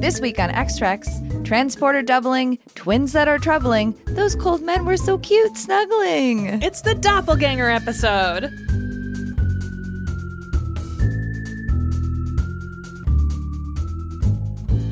This week on X-Trex, transporter doubling, twins that are troubling, those cold men were so cute snuggling. It's the Doppleganger episode.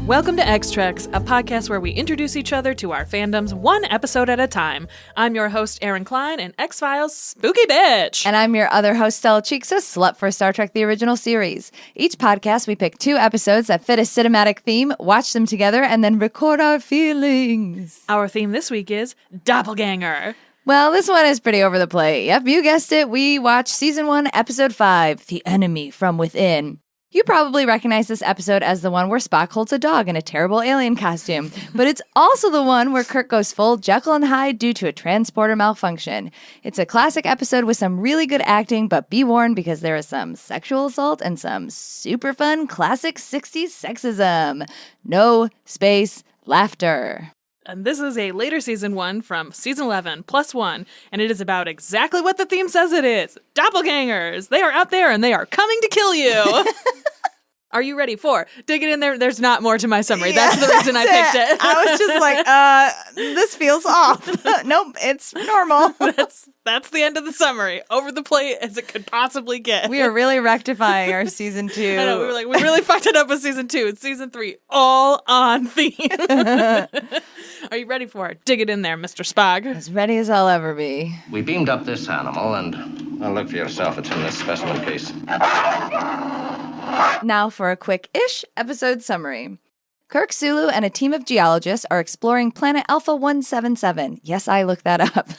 Welcome to X-Trex, a podcast where we introduce each other to our fandoms one episode at a time. I'm your host, Erin Cline, and X-Files spooky bitch. And I'm your other host, Stella Cheeks, a slut for Star Trek the original series. Each podcast, we pick 2 episodes that fit a cinematic theme, watch them together, and then record our feelings. Our theme this week is Doppleganger. Well, this one is pretty over the plate. Yep, you guessed it. We watched Season 1, Episode 5, The Enemy from Within. You probably recognize this episode as the one where Spock holds a dog in a terrible alien costume, but it's also the one where Kirk goes full Jekyll and Hyde due to a transporter malfunction. It's a classic episode with some really good acting, but be warned because there is some sexual assault and some super fun classic 60s sexism. No space laughter. And this is a later season one from season 11 plus 1, and it is about exactly what the theme says it is. Doppelgangers! They are out there and they are coming to kill you! Are you ready for? Dig it in there. There's not more to my summary. That's the reason I picked it. I was just like, this feels off. Nope, it's normal. That's the end of the summary. Over the plate as it could possibly get. We are really rectifying our season 2. I know, we really fucked it up with season 2. It's season 3, all on theme. Are you ready for it? Dig it in there, Mr. Spog. As ready as I'll ever be. We beamed up this animal, and well, look for yourself. It's in this specimen case. Now for a quick-ish episode summary. Kirk, Sulu, and a team of geologists are exploring planet Alpha 177. Yes, I looked that up.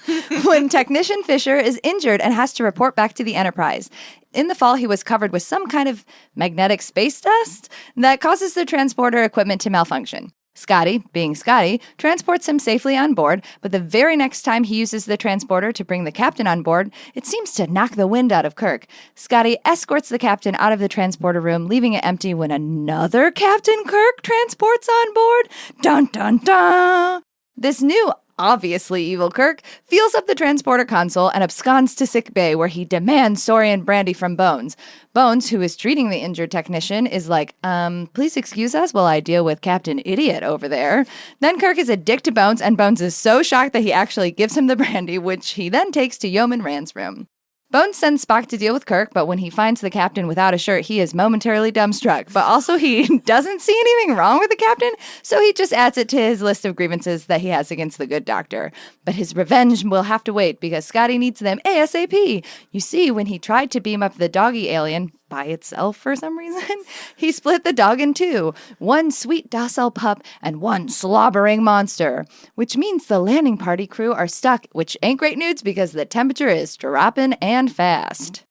When technician Fisher is injured and has to report back to the Enterprise. In the fall, he was covered with some kind of magnetic space dust that causes the transporter equipment to malfunction. Scotty, being Scotty, transports him safely on board, but the very next time he uses the transporter to bring the captain on board, it seems to knock the wind out of Kirk. Scotty escorts the captain out of the transporter room, leaving it empty when another Captain Kirk transports on board. Dun dun dun! This new, obviously evil Kirk feels up the transporter console and absconds to sick bay where he demands Saurian brandy from Bones. Bones, who is treating the injured technician, is like, please excuse us while I deal with Captain Idiot over there. Then Kirk is a dick to Bones, and Bones is so shocked that he actually gives him the brandy, which he then takes to Yeoman Rand's room. Bones sends Spock to deal with Kirk, but when he finds the captain without a shirt, he is momentarily dumbstruck. But also he doesn't see anything wrong with the captain, so he just adds it to his list of grievances that he has against the good doctor. But his revenge will have to wait because Scotty needs them ASAP. You see, when he tried to beam up the doggy alien by itself for some reason, he split the dog in 2. One sweet docile pup and one slobbering monster. Which means the landing party crew are stuck, which ain't great news because the temperature is dropping and fast.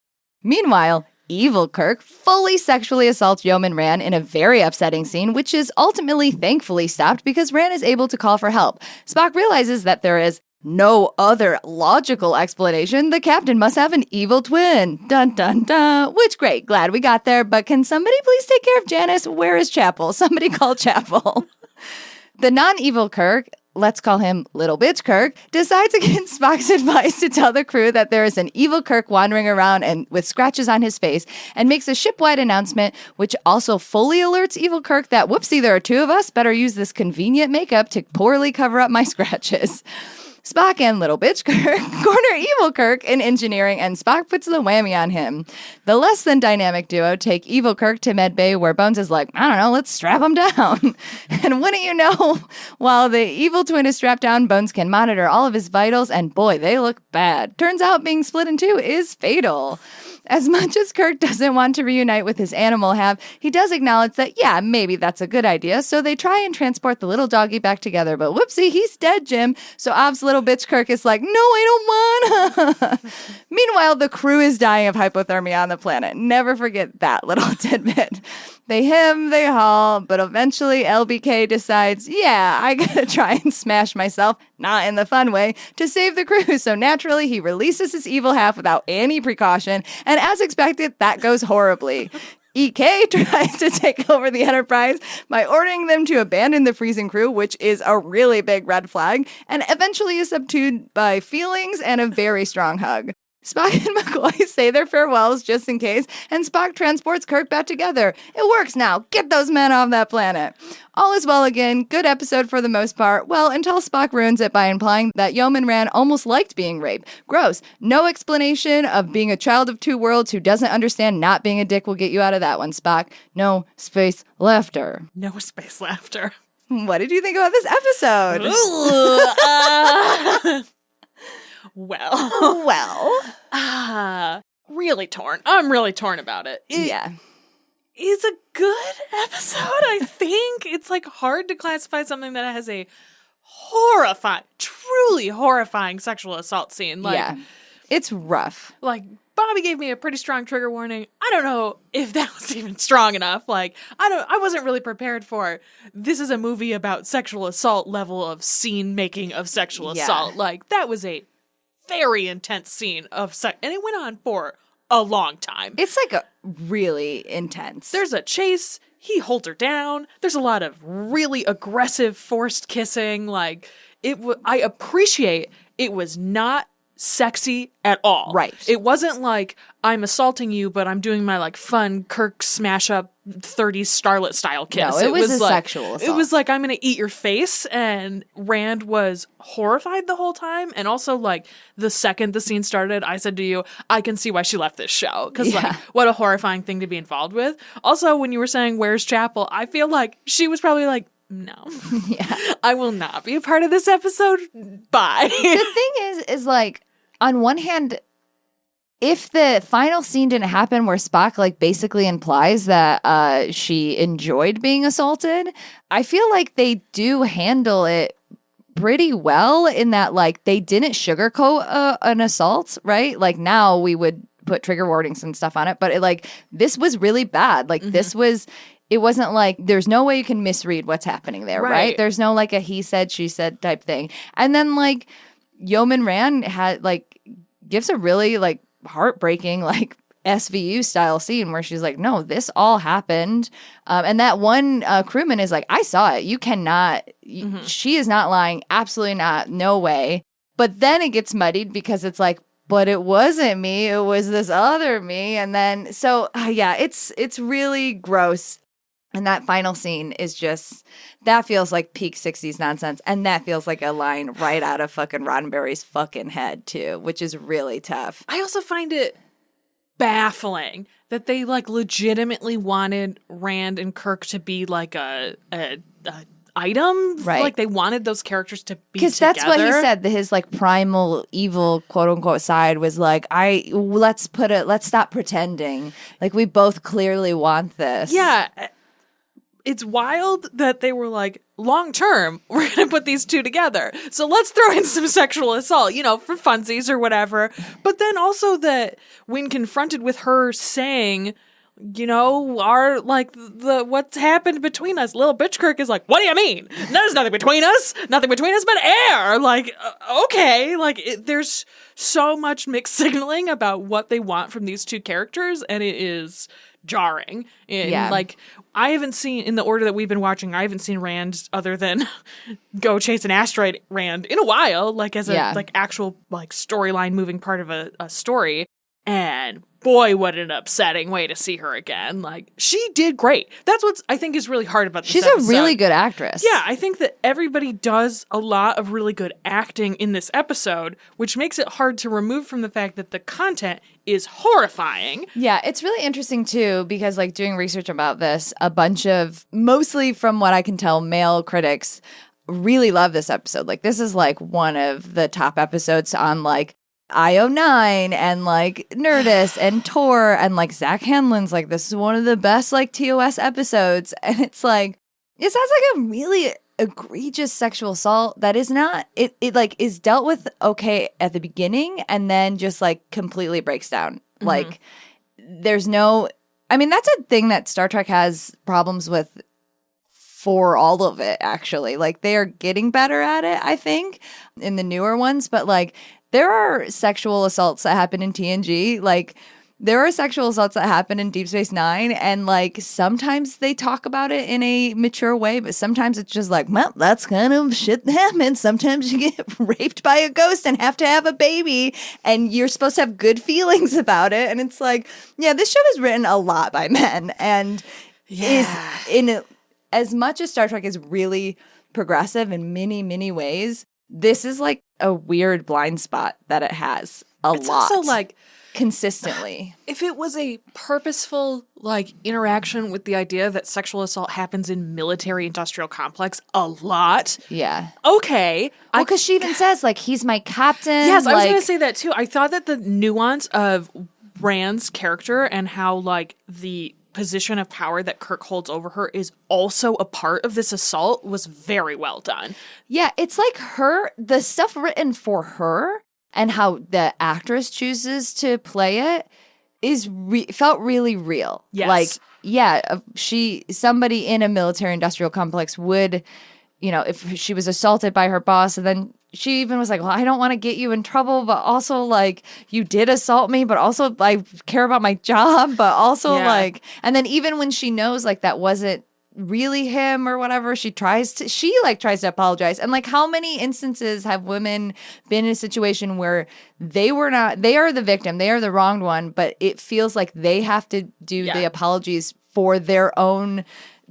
Meanwhile, evil Kirk fully sexually assaults Yeoman Rand in a very upsetting scene, which is ultimately thankfully stopped because Rand is able to call for help. Spock realizes that there is no other logical explanation. The captain must have an evil twin. Dun dun dun. Which, great, glad we got there, but can somebody please take care of Janice? Where is Chapel? Somebody call Chapel. The non-evil Kirk, let's call him Little Bitch Kirk, decides against Spock's advice to tell the crew that there is an evil Kirk wandering around and with scratches on his face, and makes a ship-wide announcement, which also fully alerts evil Kirk that, whoopsie, there are 2 of us, better use this convenient makeup to poorly cover up my scratches. Spock and Little Bitch Kirk corner evil Kirk in engineering, and Spock puts the whammy on him. The less than dynamic duo take evil Kirk to medbay, where Bones is like, I don't know, let's strap him down. And wouldn't you know, while the evil twin is strapped down, Bones can monitor all of his vitals, and boy, they look bad. Turns out being split in 2 is fatal. As much as Kirk doesn't want to reunite with his animal half, he does acknowledge that, yeah, maybe that's a good idea, so they try and transport the little doggy back together, but whoopsie, he's dead, Jim. So Ob's Little Bitch Kirk is like, no, I don't wanna. Meanwhile, the crew is dying of hypothermia on the planet. Never forget that little tidbit. They hem, they haul, but eventually LBK decides, yeah, I gotta try and smash myself, not in the fun way, to save the crew. So naturally, he releases his evil half without any precaution, and as expected, that goes horribly. EK tries to take over the Enterprise by ordering them to abandon the freezing crew, which is a really big red flag, and eventually is subdued by feelings and a very strong hug. Spock and McCoy say their farewells just in case, and Spock transports Kirk back together. It works now. Get those men off that planet. All is well again. Good episode for the most part. Well, until Spock ruins it by implying that Yeoman Rand almost liked being raped. Gross. No explanation of being a child of two worlds who doesn't understand not being a dick will get you out of that one, Spock. No space laughter. No space laughter. What did you think about this episode? Well, really torn. I'm really torn about it. Yeah. It's a good episode, I think. It's like hard to classify something that has a truly horrifying sexual assault scene. Like, yeah. It's rough. Like, Bobby gave me a pretty strong trigger warning. I don't know if that was even strong enough. Like, I wasn't really prepared for, this is a movie about sexual assault level of scene making of sexual assault. Like, that was a very intense scene of sex, and it went on for a long time. It's like a really intense. There's a chase. He holds her down. There's a lot of really aggressive forced kissing. Like, I appreciate it was not sexy at all. Right. It wasn't like, I'm assaulting you, but I'm doing my like fun Kirk smash up 30s starlet style kiss. No, it was a like, sexual assault. It was like, I'm gonna eat your face, and Rand was horrified the whole time. And also, like, the second the scene started, I said to you, I can see why she left this show. Because like, what a horrifying thing to be involved with. Also, when you were saying where's Chapel, I feel like she was probably like, no. Yeah. I will not be a part of this episode. Bye. The thing is like, on one hand, if the final scene didn't happen where Spock like basically implies that she enjoyed being assaulted, I feel like they do handle it pretty well in that like they didn't sugarcoat an assault, right? Like now we would put trigger warnings and stuff on it, but this was really bad. Like it wasn't like there's no way you can misread what's happening there, right? There's no like a he said, she said type thing. And then like Yeoman Rand gives a really like heartbreaking like SVU style scene where she's like, no, this all happened. And that one crewman is like, I saw it. You cannot, she is not lying. Absolutely not. No way. But then it gets muddied because it's like, but it wasn't me. It was this other me. And then, so yeah, it's really gross. And that final scene is just, that feels like peak 60s nonsense. And that feels like a line right out of fucking Roddenberry's fucking head too, which is really tough. I also find it baffling that they like legitimately wanted Rand and Kirk to be like a item, right? Like they wanted those characters to be because that's what he said. His like primal evil quote unquote side was like, let's stop pretending. Like we both clearly want this. Yeah. It's wild that they were like, long term, we're going to put these two together. So let's throw in some sexual assault, for funsies or whatever. But then also that when confronted with her saying, what's happened between us, little bitch Kirk is like, what do you mean? There's nothing between us. Nothing between us but air. Like, okay. Like, there's so much mixed signaling about what they want from these two characters, and it is jarring. And like, I haven't seen, in the order that we've been watching, I haven't seen Rand other than go chase an asteroid Rand in a while, like as a like actual like storyline moving part of a story. And boy, what an upsetting way to see her again. Like, she did great. That's what I think is really hard about this episode. She's a really good actress. Yeah, I think that everybody does a lot of really good acting in this episode, which makes it hard to remove from the fact that the content is horrifying. Yeah, it's really interesting too, because like doing research about this, a bunch of, mostly from what I can tell, male critics really love this episode. Like, this is like one of the top episodes on like IO9 and like Nerdist and Tor, and like Zach Hanlon's like, this is one of the best like TOS episodes. And it's like, it sounds like a really egregious sexual assault that is not, it like is dealt with okay at the beginning and then just like completely breaks down. Like there's no, I mean, that's a thing that Star Trek has problems with for all of it, actually. Like, they are getting better at it, I think, in the newer ones. But like, there are sexual assaults that happen in TNG. Like, there are sexual assaults that happen in Deep Space Nine, and like sometimes they talk about it in a mature way, but sometimes it's just like, well, that's kind of shit that happens. Sometimes you get raped by a ghost and have to have a baby, and you're supposed to have good feelings about it. And it's like, yeah, this show is written a lot by men, and is in as much as Star Trek is really progressive in many, many ways, this is like a weird blind spot that it has It's lot. also like consistently. if it was a purposeful like interaction with the idea that sexual assault happens in military industrial complex a lot. Yeah. Okay. Because she even says, like, he's my captain. Yes, I was like, going to say that too. I thought that the nuance of Rand's character and how like the position of power that Kirk holds over her is also a part of this assault was very well done. Yeah, it's like the stuff written for her and how the actress chooses to play it is felt really real. Yes. Like, yeah, somebody in a military industrial complex would, if she was assaulted by her boss, and then she even was like, well, I don't want to get you in trouble, but also like you did assault me, but also I care about my job, but also like, and then even when she knows like that wasn't really him or whatever, she tries to apologize. And like, how many instances have women been in a situation where they are the victim, they are the wronged one, but it feels like they have to do the apologies for their own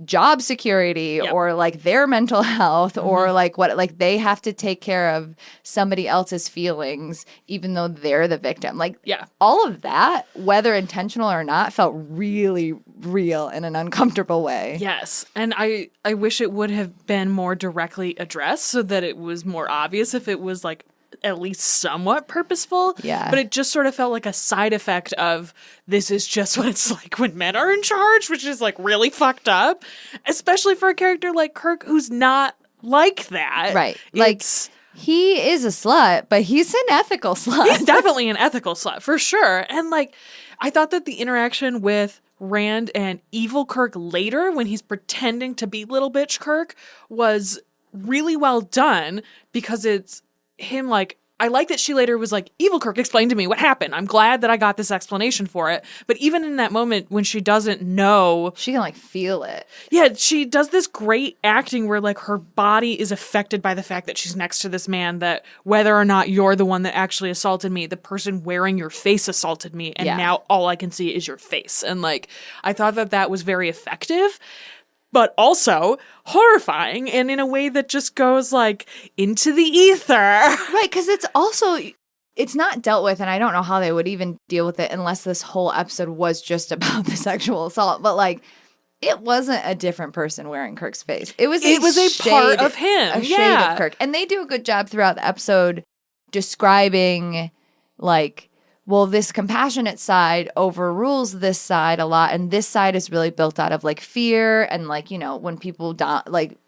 job security or like their mental health or like they have to take care of somebody else's feelings even though they're the victim. Like all of that, whether intentional or not, felt really real in an uncomfortable way. Yes. And I wish it would have been more directly addressed so that it was more obvious if it was like at least somewhat purposeful. Yeah. But it just sort of felt like a side effect of this is just what it's like when men are in charge, which is like really fucked up, especially for a character like Kirk who's not like that. Right. Like he is a slut, but he's an ethical slut. He's definitely an ethical slut for sure. And like, I thought that the interaction with Rand and evil Kirk later when he's pretending to be little bitch Kirk was really well done because it's him like, I like that she later was like, evil Kirk, explain to me what happened. I'm glad that I got this explanation for it. But even in that moment when she doesn't know, she can like feel it. Yeah, she does this great acting where like her body is affected by the fact that she's next to this man, that whether or not you're the one that actually assaulted me, the person wearing your face assaulted me. And now all I can see is your face. And like, I thought that was very effective, but also horrifying and in a way that just goes like into the ether. Right, because it's not dealt with, and I don't know how they would even deal with it unless this whole episode was just about the sexual assault. But like, it wasn't a different person wearing Kirk's face. It was a part of him. A shade of Kirk. And they do a good job throughout the episode describing like, well, this compassionate side overrules this side a lot, and this side is really built out of like fear and like, when people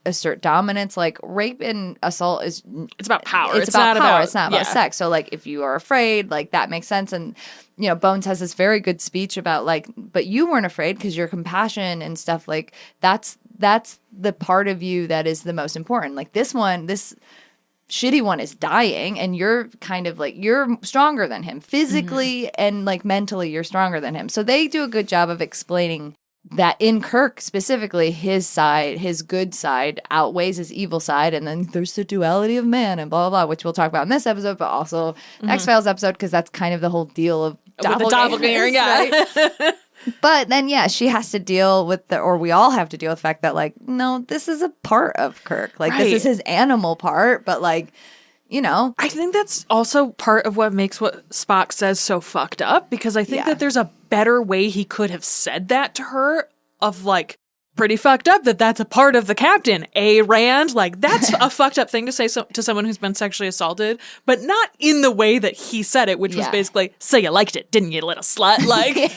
assert dominance, like rape and assault it's about power. It's about power. It's not about sex. So like, if you are afraid, like that makes sense. And Bones has this very good speech about like, but you weren't afraid because your compassion and stuff, like that's the part of you that is the most important. Like this shitty one is dying, and you're kind of like, you're stronger than him physically and like mentally, you're stronger than him. So they do a good job of explaining that in Kirk specifically, his side, his good side outweighs his evil side, and then there's the duality of man and blah blah blah, which we'll talk about in this episode, but also X-Files episode, because that's kind of the whole deal of doppelganger, right? But then, she has to deal with or we all have to deal with the fact that, like, no, this is a part of Kirk. Like, this is his animal part, but, like, I think that's also part of what makes what Spock says so fucked up, because I think that there's a better way he could have said that to her of, like, pretty fucked up that's a part of the captain, Rand. Like, that's a fucked up thing to say to someone who's been sexually assaulted, but not in the way that he said it, which was basically, so you liked it, didn't you, little slut? Like, it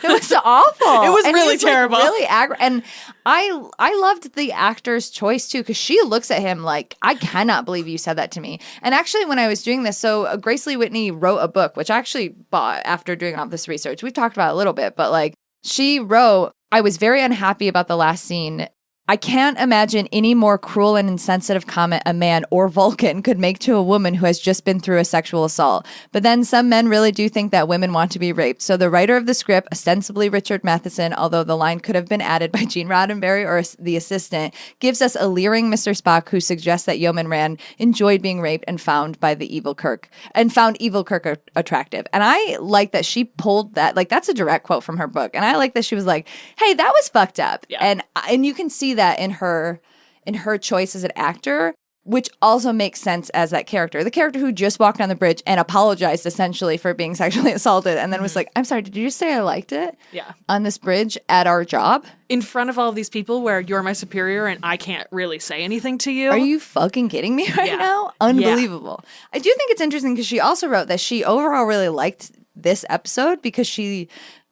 was awful. It was really terrible. Like, really and I loved the actor's choice too, because she looks at him like, I cannot believe you said that to me. And actually, when I was doing this, so Grace Lee Whitney wrote a book, which I actually bought after doing all this research. We've talked about it a little bit, but like, she wrote, I was very unhappy about the last scene I can't imagine any more cruel and insensitive comment a man or Vulcan could make to a woman who has just been through a sexual assault. But then some men really do think that women want to be raped. So the writer of the script, ostensibly Richard Matheson, although the line could have been added by Gene Roddenberry or the assistant, gives us a leering Mr. Spock who suggests that Yeoman Rand enjoyed being raped and found evil Kirk attractive. And I like that she pulled that, like, that's a direct quote from her book. And I like that she was like, hey, that was fucked up. Yeah. And you can see that in her choice as an actor, which also makes sense as that character. The character who just walked on the bridge and apologized essentially for being sexually assaulted and then was like, I'm sorry, did you just say I liked it? Yeah. On this bridge at our job? In front of all of these people where you're my superior and I can't really say anything to you. Are you fucking kidding me right now? Unbelievable. Yeah. I do think it's interesting because she also wrote that she overall really liked this episode because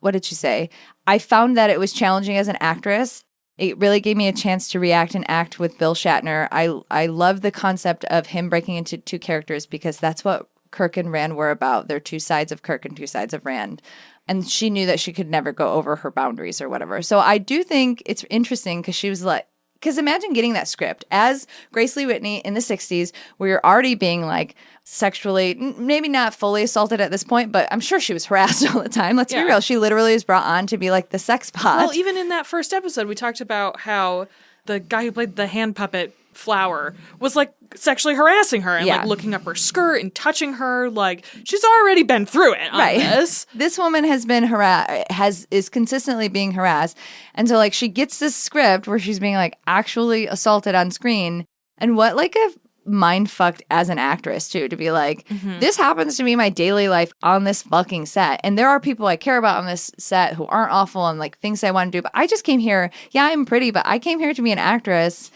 what did she say? I found that it was challenging as an actress. It really gave me a chance to react and act with Bill Shatner. I love the concept of him breaking into two characters because that's what Kirk and Rand were about. They're two sides of Kirk and two sides of Rand. And she knew that she could never go over her boundaries or whatever. So I do think it's interesting because she was like, because imagine getting that script as Grace Lee Whitney in the 60s, where you're already being like sexually, maybe not fully assaulted at this point, but I'm sure she was harassed all the time. Let's be real. She literally was brought on to be like the sex pot. Well, even in that first episode, we talked about how the guy who played the hand puppet Flower was like sexually harassing her and like looking up her skirt and touching her. Like she's already been through it on this. This woman has been is consistently being harassed. And so like she gets this script where she's being like actually assaulted on screen. And what like a mind fucked as an actress too, to be like, this happens to me in my daily life on this fucking set. And there are people I care about on this set who aren't awful and like things I want to do. But I just came here. Yeah, I'm pretty, but I came here to be an actress.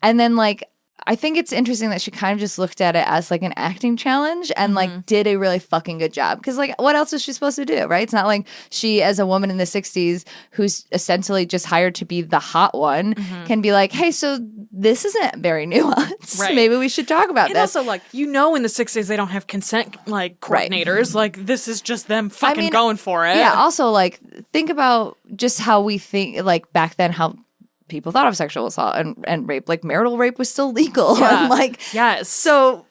And then, like, I think it's interesting that she kind of just looked at it as, like, an acting challenge and, like, did a really fucking good job. Because, like, what else is she supposed to do, right? It's not like she, as a woman in the 60s who's essentially just hired to be the hot one, can be like, hey, so this isn't very nuanced. Right. Maybe we should talk about this. And also, like, in the 60s, they don't have consent, like, coordinators. Right. Like, this is just them fucking going for it. Yeah, also, like, think about just how we think, like, back then, how people thought of sexual assault and rape. Like marital rape was still legal. Yeah. And like, yes. So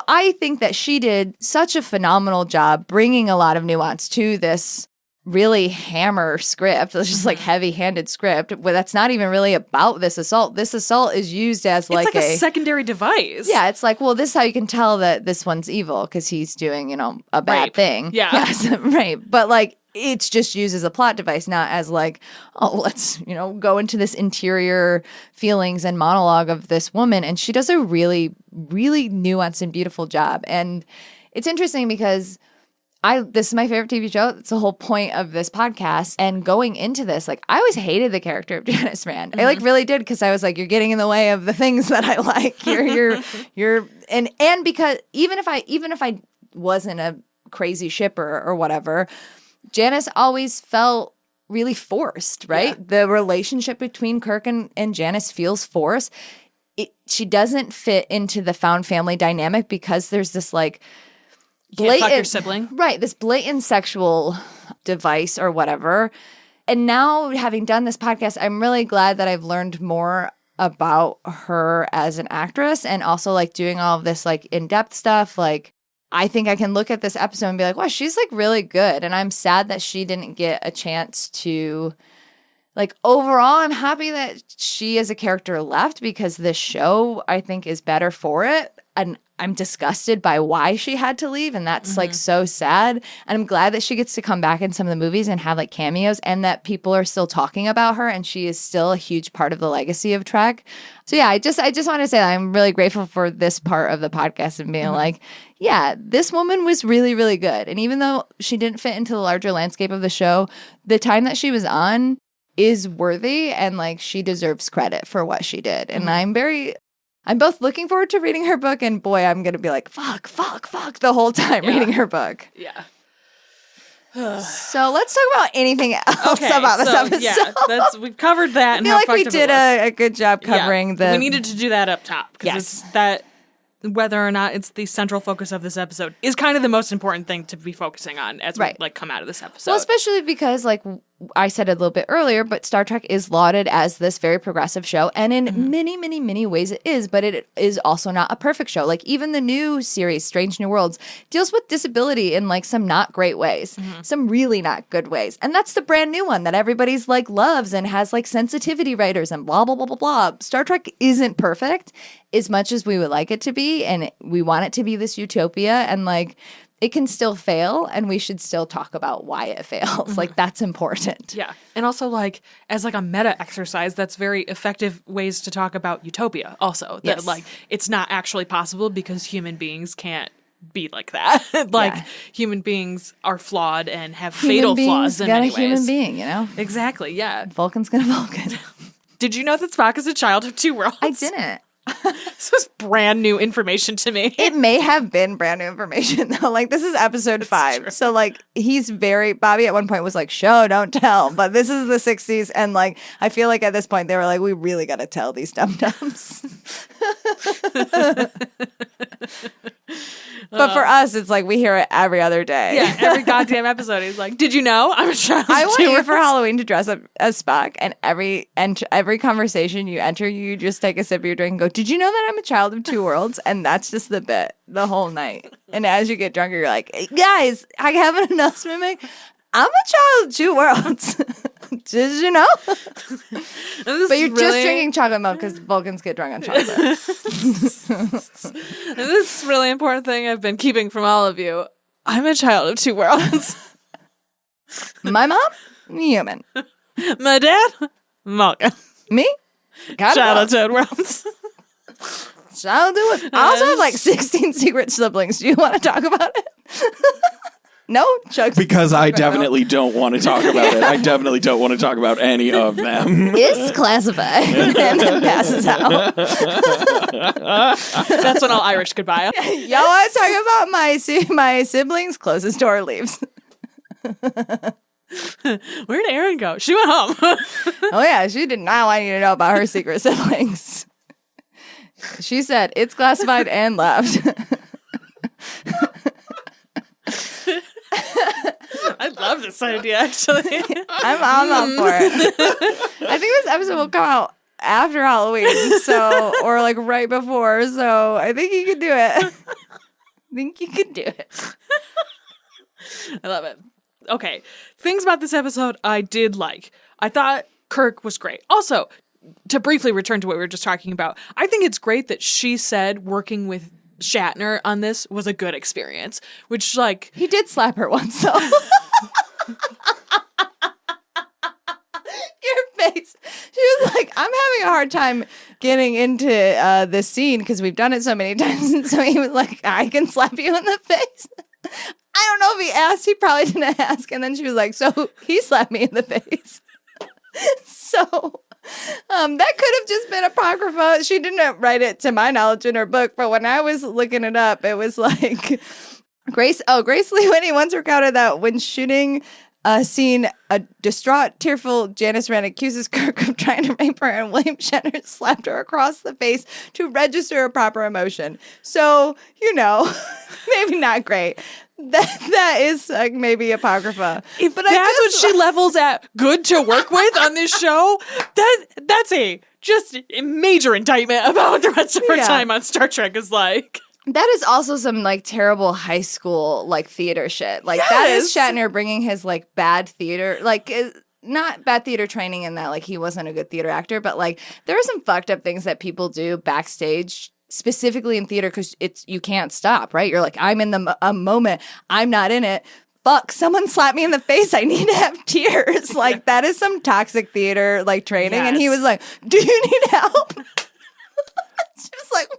I think that she did such a phenomenal job bringing a lot of nuance to this really hammer script. It's just like heavy-handed script where that's not even really about this assault. This assault is used as like, it's like a secondary device. Yeah, it's like, well, this is how you can tell that this one's evil because he's doing, a bad thing. Yeah. Yes, right. But like, it's just used as a plot device, not as like, oh, let's, go into this interior feelings and monologue of this woman. And she does a really, really nuanced and beautiful job. And it's interesting because this is my favorite TV show. It's the whole point of this podcast. And going into this, like, I always hated the character of Janice Rand. I like really did because I was like, you're getting in the way of the things that I like. You're and because even if I wasn't a crazy shipper or whatever, Janice always felt really forced, right? Yeah. The relationship between Kirk and Janice feels forced. She doesn't fit into the found family dynamic because there's this like blatant, fuck your sibling. Right, this blatant sexual device or whatever. And now having done this podcast, I'm really glad that I've learned more about her as an actress and also like doing all of this like in-depth stuff. Like I think I can look at this episode and be like, wow, she's like really good. And I'm sad that she didn't get a chance to, like, overall, I'm happy that she as a character left because this show, I think, is better for it. And I'm disgusted by why she had to leave. And that's like so sad. And I'm glad that she gets to come back in some of the movies and have like cameos and that people are still talking about her. And she is still a huge part of the legacy of Trek. So yeah, I just want to say that I'm really grateful for this part of the podcast and being like, yeah, this woman was really, really good. And even though she didn't fit into the larger landscape of the show, the time that she was on is worthy and like she deserves credit for what she did. And I'm both looking forward to reading her book and boy, I'm going to be like, fuck the whole time reading her book. Yeah. So let's talk about anything else about this episode. Yeah, we've covered that. I feel like we did a good job covering the... We needed to do that up top. Yes. That whether or not it's the central focus of this episode is kind of the most important thing to be focusing on as we like come out of this episode. Well, especially because like I said it a little bit earlier, but Star Trek is lauded as this very progressive show. And in many, many, many ways it is, but it is also not a perfect show. Like even the new series, Strange New Worlds, deals with disability in like some not great ways, some really not good ways. And that's the brand new one that everybody's like loves and has like sensitivity writers and blah, blah, blah, blah, blah. Star Trek isn't perfect as much as we would like it to be. And we want it to be this utopia. And like, it can still fail, and we should still talk about why it fails. Like, that's important. Yeah. And also, like, as like a meta exercise, that's very effective ways to talk about utopia also. That, like, it's not actually possible because human beings can't be like that. Human beings are flawed and have fatal flaws in many ways. Human being, you know? Exactly, yeah. Vulcan's gonna Vulcan. Did you know that Spock is a child of two worlds? I didn't. This was brand new information to me. It may have been brand new information though. Like this is episode 5. True. So like Bobby at one point was like, show, don't tell. But this is the 60s. And like, I feel like at this point they were like, we really got to tell these dum-dums. But for us, it's like we hear it every other day. Yeah, every goddamn episode. He's like, did you know I'm a child? I want you for Halloween to dress up as Spock, and every conversation you enter, you just take a sip of your drink and go, did you know that I'm a child of two worlds? And that's just the bit the whole night. And as you get drunker, you're like, hey, guys, I have an announcement to make. I'm a child of two worlds. Did you know? But you're just drinking chocolate milk because Vulcans get drunk on chocolate. This is a really important thing I've been keeping from all of you. I'm a child of two worlds. My mom, human. My dad, Vulcan. Me, child of two worlds. Child of it. I also have like 16 secret siblings. Do you want to talk about it? No? Chuck's because I definitely don't want to talk about it. I definitely don't want to talk about any of them. It's classified. And then passes out. That's when I'll Irish goodbye. Y'all want to talk about my siblings? Closes door, leaves. Where'd Erin go? She went home. Oh, yeah. She did not want you to know about her secret siblings. She said, it's classified and left. I love this idea, actually. I'm up for it. I think this episode will come out after Halloween, or like right before, so I think you can do it. I love it. Okay, things about this episode I did like. I thought Kirk was great. Also, to briefly return to what we were just talking about, I think it's great that she said working with Shatner on this was a good experience, which like he did slap her once though. Your face. She was like, I'm having a hard time getting into this scene because we've done it so many times. And so he was like, I can slap you in the face. I don't know if he asked. He probably didn't ask. And then she was like, so he slapped me in the face. So that could have just been Apocrypha. She didn't write it to my knowledge in her book, but when I was looking it up, it was like Grace Lee Whitney once recounted that when shooting a scene, a distraught, tearful Janice Rand accuses Kirk of trying to rape her, and William Shatner slapped her across the face to register a proper emotion. So, maybe not great. That is like maybe Apocrypha. If but that's what she levels at good to work with on this show, that's a major indictment about what the rest of her time on Star Trek is like. That is also some like terrible high school like theater shit. Like that is Shatner bringing his like bad theater, like not bad theater training in that like he wasn't a good theater actor, but like there are some fucked up things that people do backstage, specifically in theater, because you can't stop, right? You're like, I'm in the moment, I'm not in it. Fuck, someone slapped me in the face. I need to have tears. Like that is some toxic theater like training. Yes. And he was like, do you need help? She was like,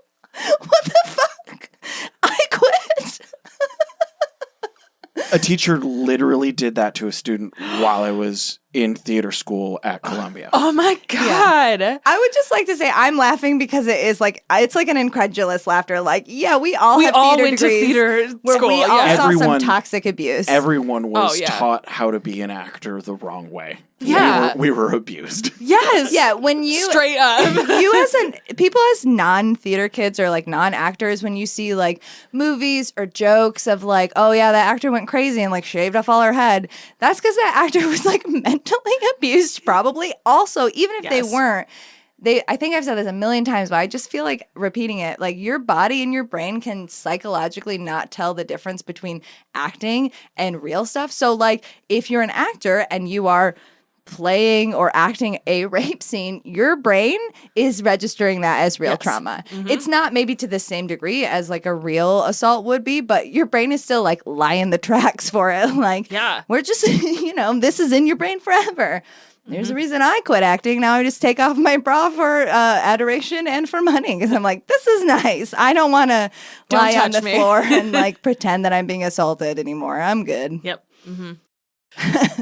what the fuck? I quit. A teacher literally did that to a student while I was in theater school at Columbia. Oh my God. Yeah. I would just like to say I'm laughing because it is like, it's like an incredulous laughter. Like, yeah, we all went to theater where we all saw some toxic abuse. Everyone was taught how to be an actor the wrong way. Yeah. We were abused. Yes. Yeah, when you... Straight up. People as non-theater kids or like non-actors, when you see like movies or jokes of like, oh yeah, that actor went crazy and like shaved off all her head, that's because that actor was like mentally abused, probably. Also, even if they Yes. weren't, I think I've said this a million times, but I just feel like repeating it. Like your body and your brain can psychologically not tell the difference between acting and real stuff. So like if you're an actor and you are playing or acting a rape scene, your brain is registering that as real trauma. It's not maybe to the same degree as like a real assault would be, but your brain is still like lying the tracks for it. Like, we're just, this is in your brain forever. There's a reason I quit acting. Now I just take off my bra for adoration and for money because I'm like, this is nice. I don't want to lie on the floor and like pretend that I'm being assaulted anymore. I'm good. Yep.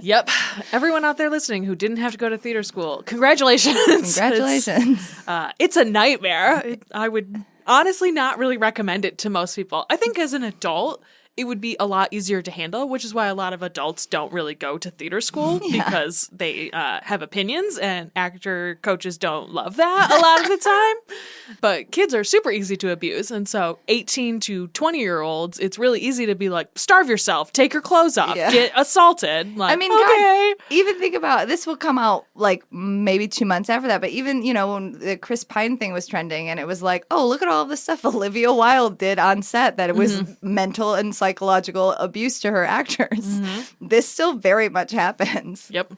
Yep. Everyone out there listening who didn't have to go to theater school, congratulations. It's a nightmare. I would honestly not really recommend it to most people. I think as an adult, it would be a lot easier to handle, which is why a lot of adults don't really go to theater school because they have opinions and actor coaches don't love that a lot of the time. But kids are super easy to abuse. And so 18 to 20-year-olds, it's really easy to be like, starve yourself, take your clothes off, get assaulted. Like, I mean, God, even think about this will come out like maybe 2 months after that. But even, when the Chris Pine thing was trending and it was like, oh, look at all the stuff Olivia Wilde did on set that it was mental and psychological abuse to her actors. This still very much happens. Yep.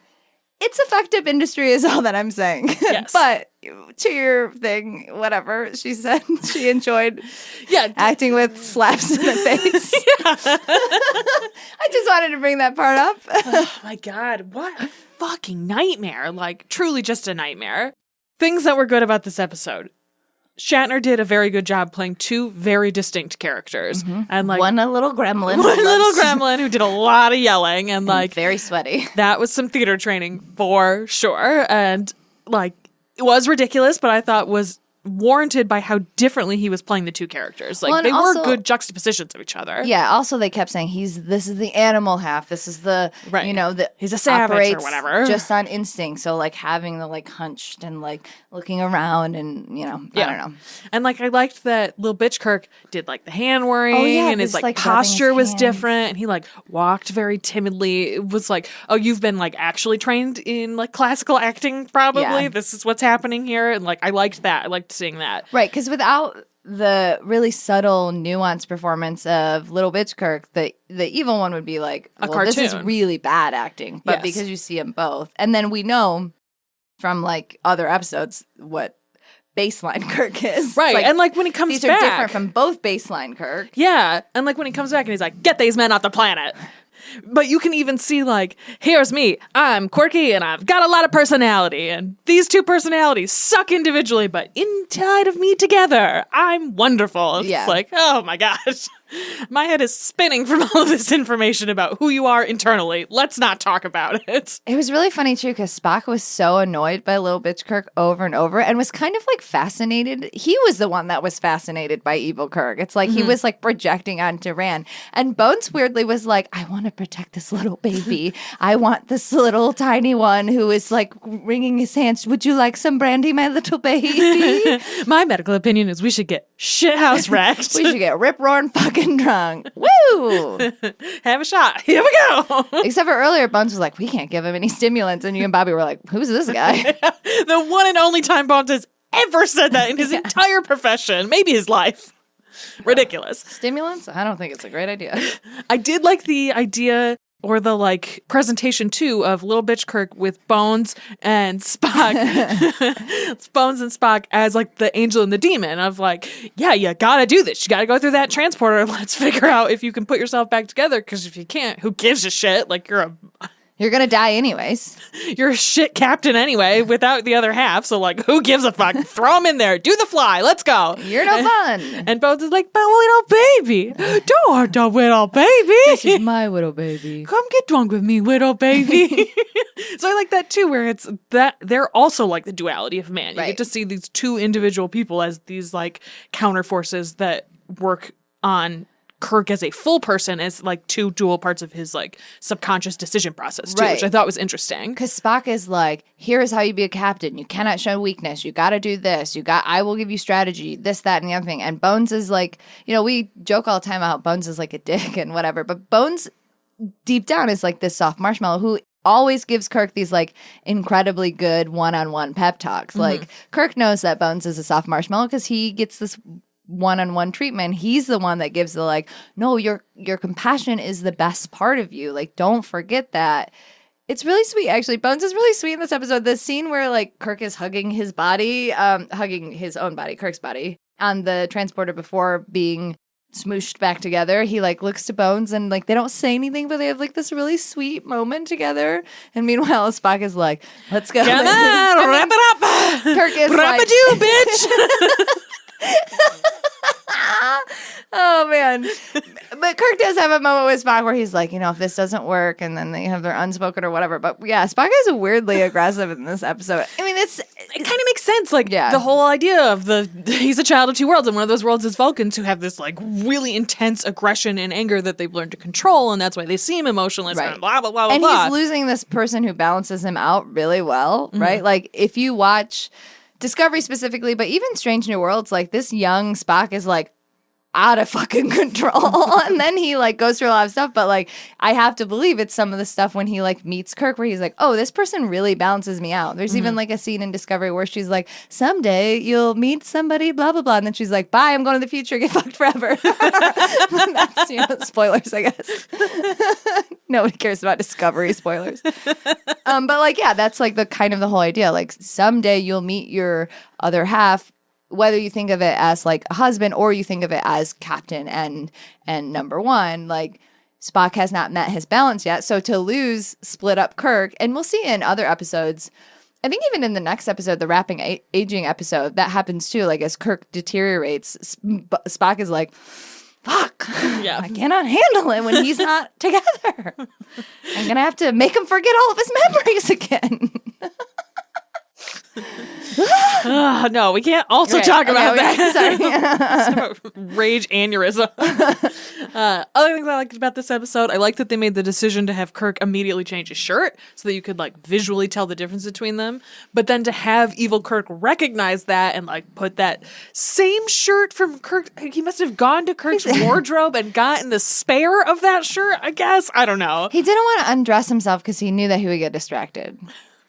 It's a fucked up industry is all that I'm saying. Yes. But to your thing, whatever, she said she enjoyed acting with slaps in the face. I just wanted to bring that part up. Oh my God. What a fucking nightmare. Like, truly just a nightmare. Things that were good about this episode. Shatner did a very good job playing two very distinct characters. And like one a little gremlin. One little gremlin who did a lot of yelling and like very sweaty. That was some theater training for sure. And like it was ridiculous, but I thought was warranted by how differently he was playing the two characters. Like they were good juxtapositions of each other. Yeah, also they kept saying this is the animal half. This is the he's a savage or whatever. Just on instinct. So like having the like hunched and like looking around and I don't know. And like I liked that Lil Bitch Kirk did like the hand worrying and his like posture was different and he like walked very timidly. It was like, oh, you've been like actually trained in like classical acting probably. Yeah. This is what's happening here. And like I liked that. I liked seeing that. Right, because without the really subtle, nuanced performance of Little Bitch Kirk, the evil one would be like, well, this is really bad acting. But because you see them both. And then we know from like other episodes what baseline Kirk is. Right, like, and like when he comes these back. These are different from both baseline Kirk. Yeah, and like when he comes back and he's like, get these men off the planet. But you can even see, like, here's me. I'm quirky and I've got a lot of personality. And these two personalities suck individually, but inside of me together, I'm wonderful. It's like, oh my gosh. My head is spinning from all of this information about who you are internally. Let's not talk about it. It was really funny, too, because Spock was so annoyed by Little Bitch Kirk over and over and was kind of, like, fascinated. He was the one that was fascinated by evil Kirk. It's like he was, like, projecting onto Rand. And Bones weirdly was like, I want to protect this little baby. I want this little tiny one who is, like, wringing his hands. Would you like some brandy, my little baby? My medical opinion is we should get shithouse wrecked. We should get rip-roaring fucking drunk. Woo! Have a shot. Here we go. Except for earlier, Bones was like, we can't give him any stimulants. And you and Bobby were like, who's this guy? The one and only time Bones has ever said that in his entire profession. Maybe his life. Ridiculous. Stimulants? I don't think it's a great idea. I did like the idea or the like presentation too of Little Bitch Kirk with Bones and Spock. It's Bones and Spock as like the angel and the demon of like, yeah, you gotta do this. You gotta go through that transporter. Let's figure out if you can put yourself back together. Because if you can't, who gives a shit? Like you're gonna die anyways. You're a shit captain anyway without the other half. So like, who gives a fuck? Throw him in there. Do the fly. Let's go. You're no fun. And Bones is like, but little baby. Don't hurt the little baby. This is my little baby. Come get drunk with me, little baby. So I like that too, where it's that they're also like the duality of man. You get to see these two individual people as these like counter forces that work on Kirk as a full person as like two dual parts of his like subconscious decision process too, which I thought was interesting. Because Spock is like, here is how you be a captain. You cannot show weakness. You got to do this. I will give you strategy, this, that, and the other thing. And Bones is like, we joke all the time about Bones is like a dick and whatever, but Bones deep down is like this soft marshmallow who always gives Kirk these like incredibly good one-on-one pep talks. Like Kirk knows that Bones is a soft marshmallow because he gets this one-on-one treatment. He's the one that gives the like, no, your compassion is the best part of you. Like, don't forget that. It's really sweet, actually. Bones is really sweet in this episode. The scene where like Kirk is hugging his body, hugging his own body, Kirk's body, on the transporter before being smooshed back together. He like looks to Bones and like they don't say anything, but they have like this really sweet moment together. And meanwhile, Spock is like, "Let's go, Come on, wrap it up." Kirk is Wrap like, it, you bitch. oh man. But Kirk does have a moment with Spock where he's like, if this doesn't work, and then they have their unspoken or whatever. But yeah, Spock is weirdly aggressive in this episode. I mean, it kind of makes sense. Like Yeah. the whole idea of he's a child of two worlds, and one of those worlds is Vulcans who have this like really intense aggression and anger that they've learned to control, and that's why they seem emotionless Right. and blah blah blah blah. and blah. he's losing this person who balances him out really well, right? Like if you watch Discovery specifically, but even Strange New Worlds, like this young Spock is like out of fucking control. And then he like goes through a lot of stuff, but like I have to believe it's some of the stuff when he like meets Kirk where he's like, oh, this person really balances me out. There's even like a scene in Discovery where she's like, someday you'll meet somebody, blah blah blah, and then she's like, bye, I'm going to the future, get fucked forever. That's spoilers, I guess. Nobody cares about Discovery spoilers. But like, yeah, that's like the kind of the whole idea. Like someday you'll meet your other half, whether you think of it as like a husband or you think of it as captain and number one. Like Spock has not met his balance yet. So to lose split up Kirk, and we'll see in other episodes, I think even in the next episode, the Wrapping Aging episode, that happens too. Like as Kirk deteriorates, Spock is like, fuck, Yeah. I cannot handle it when he's not together. I'm going to have to make him forget all of his memories again. No, we can't also Okay, talk about okay, that. Sorry. Rage aneurysm. Other things I liked about this episode, I like that they made the decision to have Kirk immediately change his shirt so that you could like visually tell the difference between them. But then to have evil Kirk recognize that and like put that same shirt from Kirk, he must have gone to Kirk's wardrobe and gotten the spare of that shirt, I guess. I don't know. He didn't want to undress himself because he knew that he would get distracted.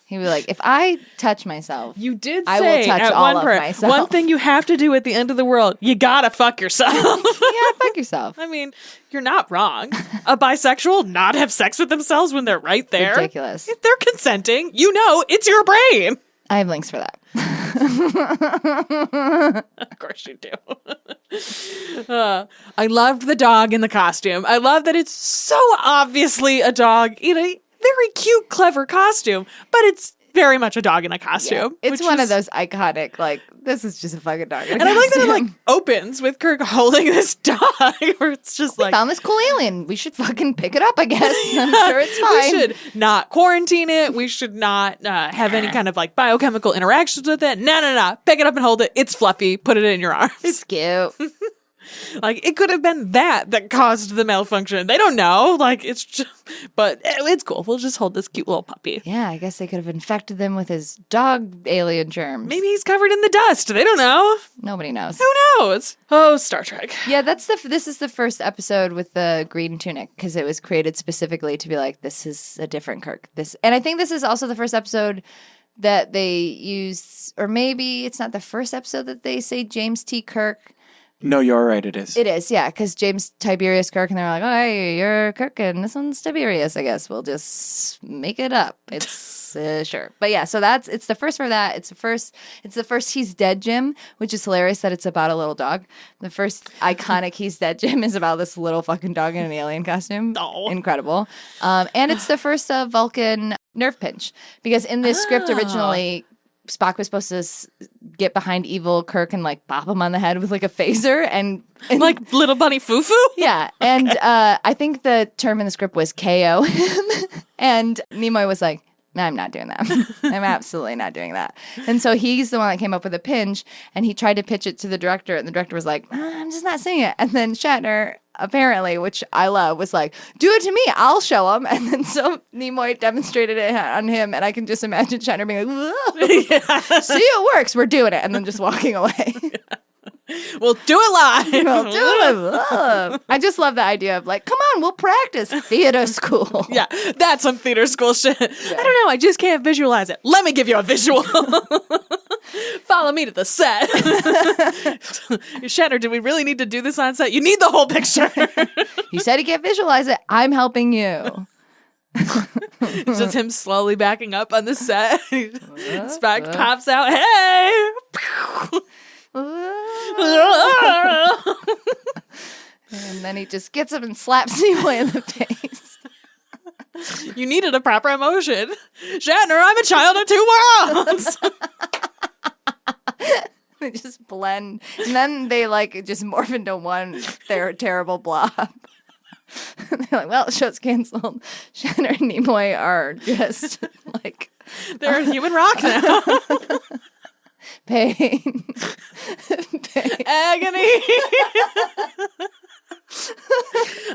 He was like, if I touch myself, You did I say will touch at all one of point, myself. one thing you have to do at the end of the world, you gotta fuck yourself. yeah, fuck yourself. I mean, you're not wrong. A bisexual not have sex with themselves when they're right there? Ridiculous. If they're consenting, it's your brain. I have links for that. Of course you do. I loved the dog in the costume. I love that it's so obviously a dog in a very cute, clever costume, but it's very much a dog in a costume. It's one of those iconic, like, this is just a fucking dog. And I like that it like opens with Kirk holding this dog, where it's just we like, found this cool alien. We should fucking pick it up, I guess. I'm sure it's fine. we should not quarantine it. We should not have any kind of like biochemical interactions with it. No. Pick it up and hold it. It's fluffy. Put it in your arms. It's cute. Like it could have been that caused the malfunction. They don't know. Like it's just, but it's cool. We'll just hold this cute little puppy. Yeah, I guess they could have infected them with his dog alien germs. Maybe he's covered in the dust. They don't know. Nobody knows. Who knows? Oh, Star Trek. Yeah, this is the first episode with the green tunic because it was created specifically to be like, this is a different Kirk. And I think this is also the first episode that they use, or maybe it's not the first episode that they say James T. Kirk. No, you're right. It is. It is, yeah, because James Tiberius Kirk, and they're like, oh, hey, you're Kirk, and this one's Tiberius, I guess. We'll just make it up. It's, sure. But yeah, so it's the first for that. It's the first He's Dead Jim, which is hilarious that it's about a little dog. The first iconic He's Dead Jim is about this little fucking dog in an alien costume. Oh. Incredible. And it's the first Vulcan nerve pinch, because in this script originally, Spock was supposed to get behind evil Kirk and like bop him on the head with like a phaser and Like little bunny Fufu? yeah. And I think the term in the script was KO him. And Nimoy was like, no, I'm not doing that. I'm absolutely not doing that. And so he's the one that came up with a pinch, and he tried to pitch it to the director, and the director was like, I'm just not seeing it. And then Shatner, apparently, which I love, was like, do it to me, I'll show him. And then so Nimoy demonstrated it on him, and I can just imagine Shatner being like, see, it works, we're doing it, and then just walking away. We'll do it live. We'll do it. I just love the idea of like, come on, we'll practice theater school. Yeah, that's some theater school shit. I don't know, I just can't visualize it. Let me give you a visual. Follow me to the set. Shatner, do we really need to do this on set? You need the whole picture. You said you can't visualize it. I'm helping you. It's just him slowly backing up on the set. Spock pops out. Hey! And then he just gets up and slaps Nimoy in the face. You needed a proper emotion. Shatner, I'm a child of two worlds. They just blend. And then they like just morph into one terrible blob. They're like, well, the show's canceled. Shatner and Nimoy are just like... They're a human rock now. Pain. Agony.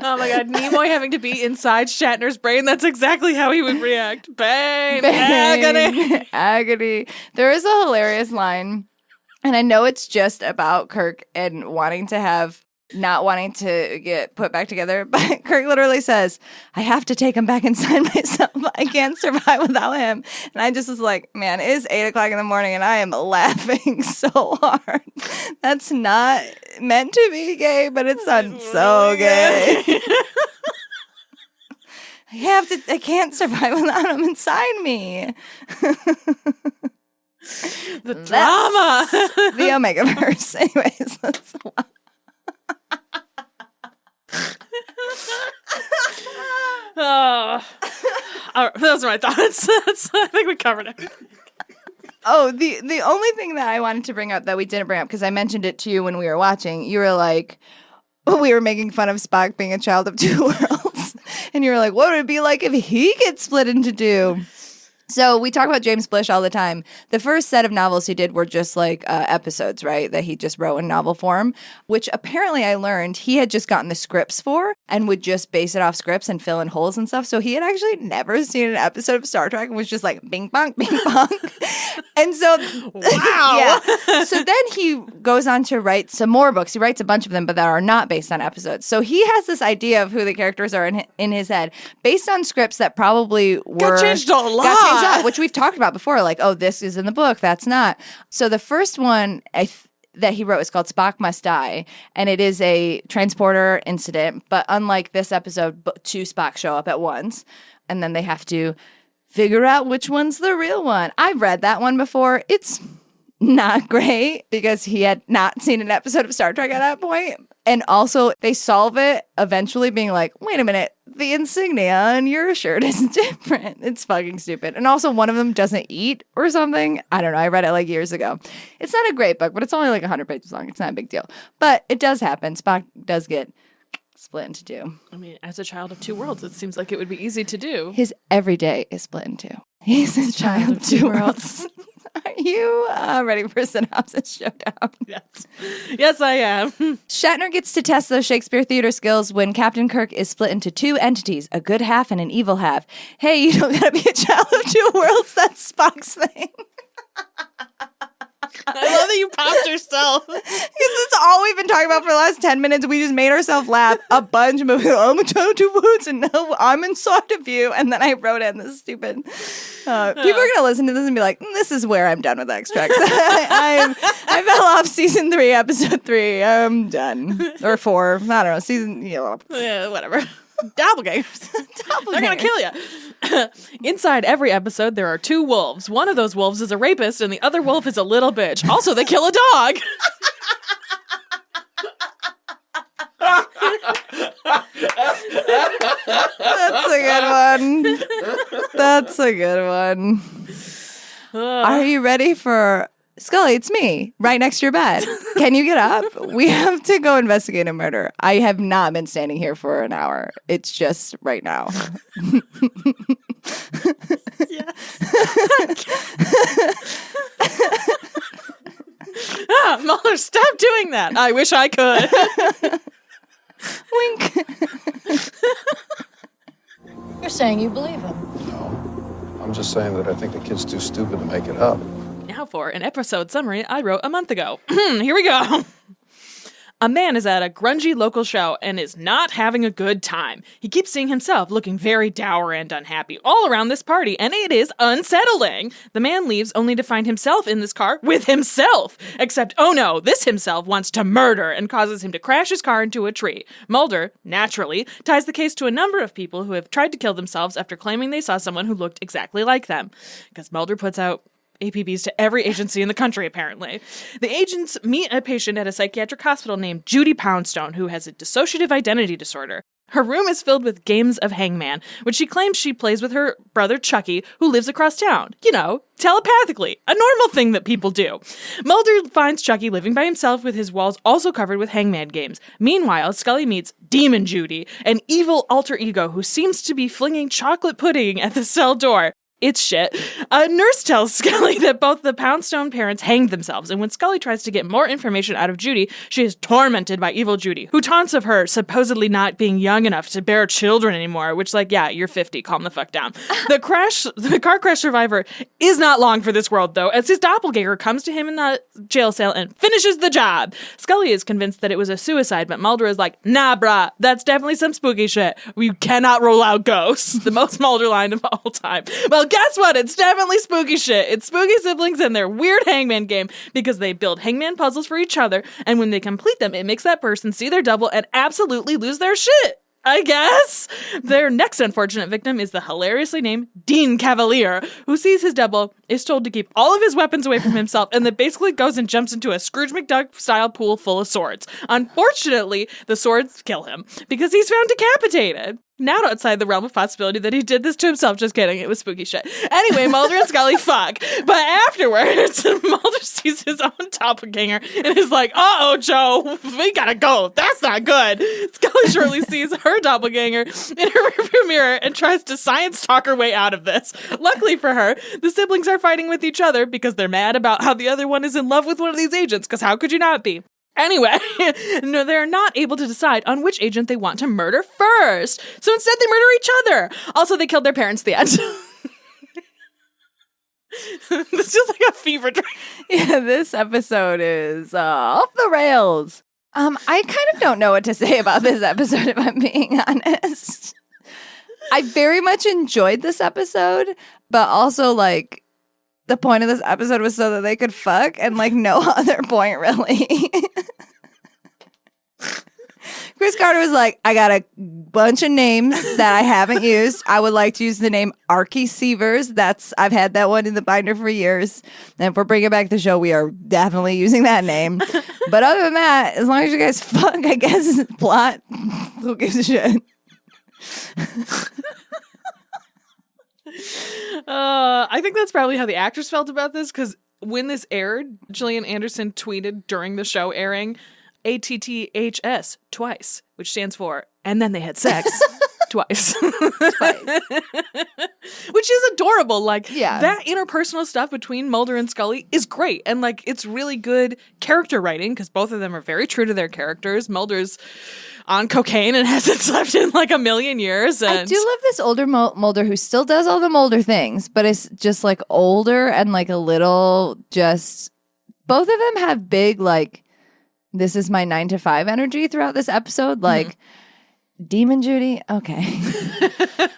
Oh my god, Nimoy having to be inside Shatner's brain. That's exactly how he would react. Pain. Agony. Agony. There is a hilarious line, and I know it's just about Kirk and not wanting to get put back together, but Kirk literally says, I have to take him back inside myself. I can't survive without him. And I just was like, man, it is 8:00 in the morning and I am laughing so hard. That's not meant to be gay, but it sounds so gay. I can't survive without him inside me. The drama. The Omegaverse. Anyways, that's a lot. Those are my thoughts. I think we covered it. Oh, the only thing that I wanted to bring up that we didn't bring up, because I mentioned it to you when we were watching, you were like, we were making fun of Spock being a child of two worlds. And you were like, what would it be like if he gets split into two? So we talk about James Blish all the time. The first set of novels he did were just like episodes, right? That he just wrote in novel form, which apparently I learned he had just gotten the scripts for and would just base it off scripts and fill in holes and stuff. So he had actually never seen an episode of Star Trek and was just like bing bong, bing bong. And so, wow. Yeah. So then he goes on to write some more books. He writes a bunch of them, but that are not based on episodes. So he has this idea of who the characters are in his head based on scripts that probably got changed a lot. Which we've talked about before, like, oh, this is in the book, that's not. So the first one that he wrote is called Spock Must Die, and it is a transporter incident, but unlike this episode, two Spock show up at once, and then they have to figure out which one's the real one. I've read that one before. It's not great because he had not seen an episode of Star Trek at that point. And also, they solve it eventually being like, wait a minute, the insignia on your shirt is different. It's fucking stupid. And also, one of them doesn't eat or something. I don't know. I read it like years ago. It's not a great book, but it's only like 100 pages long. It's not a big deal. But it does happen. Spock does get split into two. I mean, as a child of two worlds, it seems like it would be easy to do. His everyday is split in two. He's a child of two worlds. Are you ready for Synopsis Showdown? Yes, I am. Shatner gets to test those Shakespeare theater skills when Captain Kirk is split into two entities, a good half and an evil half. Hey, you don't gotta be a child of two worlds. That's Spock's thing. I love that you popped yourself. Because it's all we've been talking about for the last 10 minutes. We just made ourselves laugh a bunch of movies. I'm a child of two worlds, and no, I'm inside of you. And then I wrote in this stupid... people are going to listen to this and be like, this is where I'm done with extracts. I fell off season 3, episode 3. I'm done. Or 4. I don't know. Season... Yeah, whatever. Dopplegangers. They're gonna kill you. Inside every episode, there are two wolves. One of those wolves is a rapist, and the other wolf is a little bitch. Also, they kill a dog. That's a good one. That's a good one. Are you ready for... Scully, it's me, right next to your bed. Can you get up? We have to go investigate a murder. I have not been standing here for an hour. It's just right now. Mueller, stop doing that. I wish I could. Wink. You're saying you believe him? No. I'm just saying that I think the kid's too stupid to make it up. Now for an episode summary I wrote a month ago. Here we go. A man is at a grungy local show and is not having a good time. He keeps seeing himself looking very dour and unhappy all around this party, and it is unsettling. The man leaves only to find himself in this car with himself. Except, oh no, this himself wants to murder and causes him to crash his car into a tree. Mulder, naturally, ties the case to a number of people who have tried to kill themselves after claiming they saw someone who looked exactly like them. Because Mulder puts out APBs to every agency in the country, apparently. The agents meet a patient at a psychiatric hospital named Judy Poundstone, who has a dissociative identity disorder. Her room is filled with games of hangman, which she claims she plays with her brother Chucky, who lives across town. You know, telepathically. A normal thing that people do. Mulder finds Chucky living by himself with his walls also covered with hangman games. Meanwhile, Scully meets Demon Judy, an evil alter ego who seems to be flinging chocolate pudding at the cell door. It's shit. A nurse tells Scully that both the Poundstone parents hanged themselves, and when Scully tries to get more information out of Judy, she is tormented by evil Judy, who taunts of her supposedly not being young enough to bear children anymore, which, like, yeah, you're 50, calm the fuck down. The car crash survivor is not long for this world, though, as his doppelganger comes to him in the jail cell and finishes the job. Scully is convinced that it was a suicide, but Mulder is like, nah, brah, that's definitely some spooky shit. We cannot rule out ghosts. The most Mulder line of all time. Well, guess what? It's definitely spooky shit. It's spooky siblings and their weird hangman game because they build hangman puzzles for each other, and when they complete them, it makes that person see their double and absolutely lose their shit. I guess. Their next unfortunate victim is the hilariously named Dean Cavalier, who sees his double, is told to keep all of his weapons away from himself, and then basically goes and jumps into a Scrooge McDuck-style pool full of swords. Unfortunately, the swords kill him, because he's found decapitated. Not outside the realm of possibility that he did this to himself. Just kidding. It was spooky shit. Anyway, Mulder and Scully fuck. But afterwards, Mulder sees his own doppelganger and is like, uh-oh, Joe, we gotta go. That's not good. Scully shortly sees her doppelganger in her rearview mirror and tries to science talk her way out of this. Luckily for her, the siblings are fighting with each other because they're mad about how the other one is in love with one of these agents, because how could you not be? Anyway, no, they're not able to decide on which agent they want to murder first. So instead, they murder each other. Also, they killed their parents at the end. This is like a fever dream. Yeah, this episode is off the rails. I kind of don't know what to say about this episode, if I'm being honest. I very much enjoyed this episode, but also, like, the point of this episode was so that they could fuck, and, like, no other point, really. Chris Carter was like, I got a bunch of names that I haven't used. I would like to use the name Archie Sievers. I've had that one in the binder for years. And if we're bringing back the show, we are definitely using that name. But other than that, as long as you guys fuck, I guess it's plot. Who gives a shit? I think that's probably how the actors felt about this, because when this aired, Gillian Anderson tweeted during the show airing, ATTHS twice, which stands for, and then they had sex twice. Which is adorable. Like, yeah, that interpersonal stuff between Mulder and Scully is great. And, like, it's really good character writing because both of them are very true to their characters. Mulder's on cocaine and hasn't slept in like a million years. And I do love this older Mulder who still does all the Mulder things, but is just like older and like a little just. Both of them have big, like, this is my 9 to 5 energy throughout this episode. Like, Demon Judy, okay.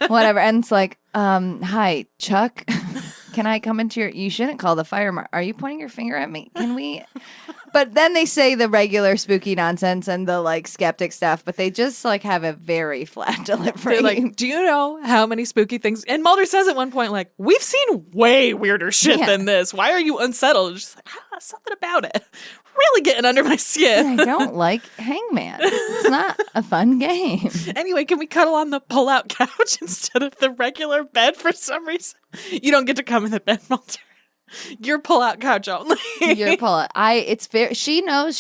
Whatever. And it's like, hi, Chuck. Can I come into you shouldn't call the fire Are you pointing your finger at me? Can we? But then they say the regular spooky nonsense and the, like, skeptic stuff, but they just, like, have a very flat delivery. They're like, do you know how many spooky things? And Mulder says at one point, like, we've seen way weirder shit than this. Why are you unsettled? Just like, something about it. Really getting under my skin. I don't like Hangman. It's not a fun game. Anyway, can we cuddle on the pull-out couch instead of the regular bed for some reason? You don't get to come in the bed, Mulder. Your pull-out couch only. Your pull-out. It's fair. She knows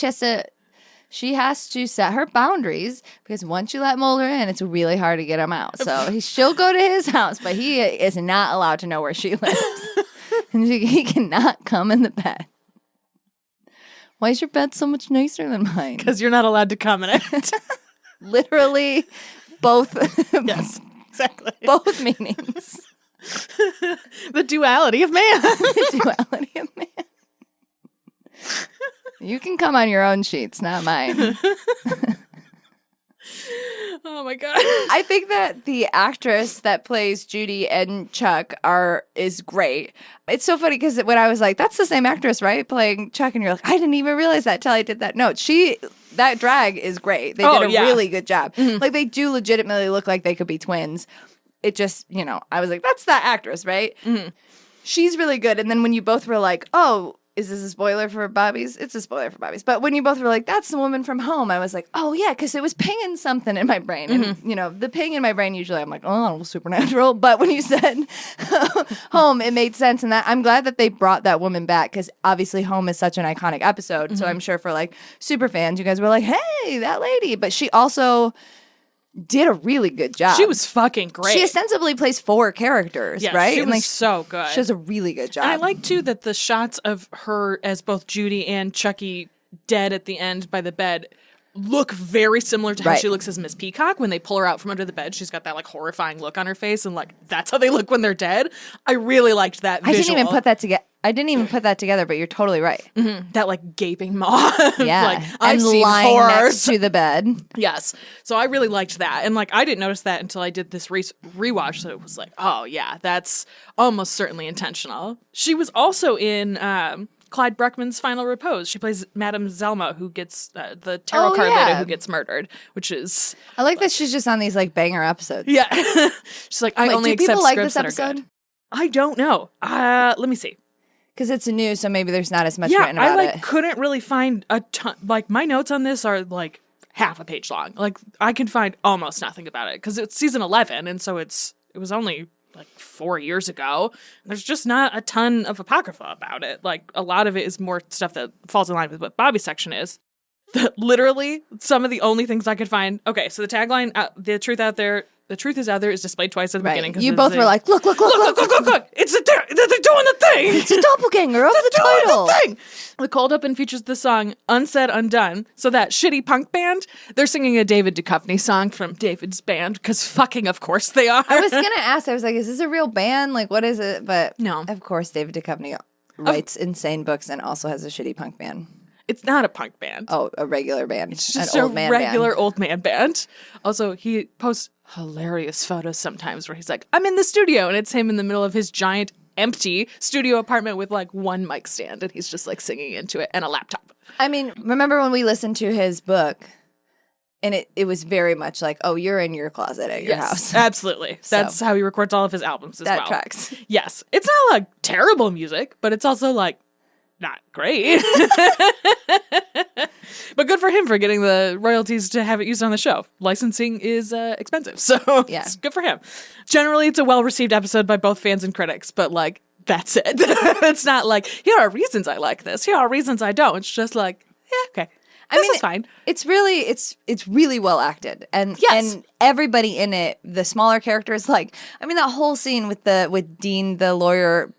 she has to set her boundaries because once you let Mulder in, it's really hard to get him out. So she'll go to his house, but he is not allowed to know where she lives. And he cannot come in the bed. Why is your bed so much nicer than mine? Because you're not allowed to come in it. Literally, both. Yes, exactly. Both meanings. The duality of man. The duality of man. You can come on your own sheets, not mine. Oh my God. I think that the actress that plays Judy and Chuck is great. It's so funny because when I was like, that's the same actress, right? Playing Chuck, and you're like, I didn't even realize that till I did that. No, that drag is great. They did a really good job. Like, they do legitimately look like they could be twins. It just, I was like, that's that actress, right? She's really good. And then when you both were like, oh, is this a spoiler for Bobby's? It's a spoiler for Bobby's. But when you both were like, that's the woman from Home, I was like, oh, yeah, because it was pinging something in my brain. And, the ping in my brain, usually I'm like, oh, supernatural. But when you said Home, it made sense. And I'm glad that they brought that woman back, because obviously Home is such an iconic episode. So I'm sure for like super fans, you guys were like, hey, that lady. But she also did a really good job. She was fucking great. She ostensibly plays 4 characters, right? She and was so good. She does a really good job. And I like, too, that the shots of her as both Judy and Chucky dead at the end by the bed look very similar to how she looks as Miss Peacock. When they pull her out from under the bed, she's got that like horrifying look on her face, and like that's how they look when they're dead. I really liked that visual. I didn't even put that together, but you're totally right. That like gaping maw. Yeah. Like, I've seen lying horrors. next to the bed. Yes. So I really liked that. And like I didn't notice that until I did this rewatch. So it was like, oh yeah, that's almost certainly intentional. She was also in Clyde Bruckman's Final Repose. She plays Madame Zelma, who gets the tarot card lady who gets murdered, which is... I like that she's just on these like banger episodes. Yeah. She's like, I only accept people like scripts this that are episode? good. I don't know. Let me see. Because it's new, so maybe there's not as much written about it. Couldn't really find a ton. Like, my notes on this are like half a page long. Like, I can find almost nothing about it because it's season 11, and so it was only like 4 years ago. There's just not a ton of apocrypha about it. Like, a lot of it is more stuff that falls in line with what Bobby's section is. Literally, some of the only things I could find. Okay, so the tagline, the truth is out there is displayed twice at the beginning. You both were like, look. Look. It's they're doing the thing. It's a doppelganger of the title. The thing. The cold open features the song Unsaid Undone. So that shitty punk band, they're singing a David Duchovny song from David's band, because fucking of course they are. I was going to ask, I was like, is this a real band? Like, what is it? But no. Of course, David Duchovny writes insane books and also has a shitty punk band. It's not a punk band. Oh, a regular band. It's just an old man regular band. old man band. Also, he posts hilarious photos sometimes where he's like, I'm in the studio, and it's him in the middle of his giant empty studio apartment with like one mic stand, and he's just like singing into it and a laptop. I mean, remember when we listened to his book, and it was very much like, oh, you're in your closet at your house. Absolutely. That's how he records all of his albums as well. That tracks. Yes. It's not like terrible music, but it's also like not great. But good for him for getting the royalties to have it used on the show. Licensing is expensive, so it's good for him. Generally, it's a well-received episode by both fans and critics, but like, that's it. It's not like, here are reasons I like this, here are reasons I don't. It's just like, yeah, okay. This is fine. It's really well acted, and everybody in it, the smaller characters, like, I mean, that whole scene with Dean the lawyer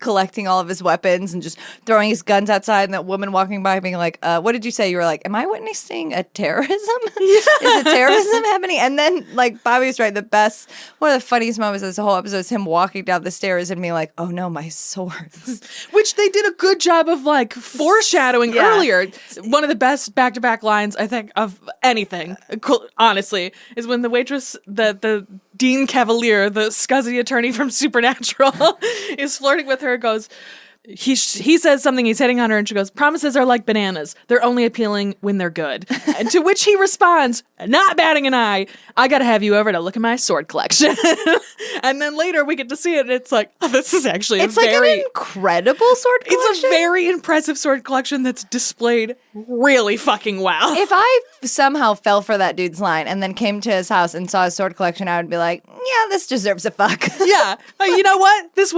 collecting all of his weapons and just throwing his guns outside, and that woman walking by being like, what did you say? You were like, am I witnessing a terrorism? Is a terrorism happening? And then like Bobby was right, one of the funniest moments of this whole episode is him walking down the stairs and being like, oh no, my swords. Which they did a good job of like foreshadowing earlier. One of the best back-to-back lines I think of anything, honestly, is when the waitress, the Dean Cavalier, the scuzzy attorney from Supernatural, is flirting with her, goes, he says something, he's hitting on her, and she goes, promises are like bananas. They're only appealing when they're good. And to which he responds, not batting an eye, I gotta have you over to look at my sword collection. And then later we get to see it, and it's like, oh, this is actually an incredible sword collection. It's a very impressive sword collection that's displayed really fucking well. If I somehow fell for that dude's line and then came to his house and saw his sword collection, I would be like, yeah, this deserves a fuck. Yeah. You know what? These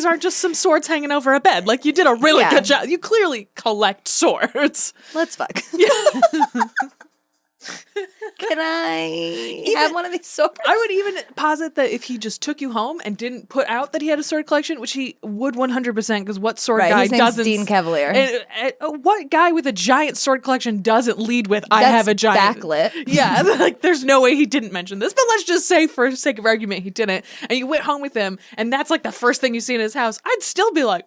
aren't just some swords hanging over a bed. Like, you did a really good job. You clearly collect swords. Let's fuck. Yeah. Can I have one of these swords? I would even posit that if he just took you home and didn't put out that he had a sword collection, which he would 100%, because what sword guy doesn't? Dean Cavalier. And what guy with a giant sword collection doesn't lead with, I have a giant... backlit. Yeah, like, there's no way he didn't mention this, but let's just say, for sake of argument, he didn't, and you went home with him, and that's like the first thing you see in his house, I'd still be like,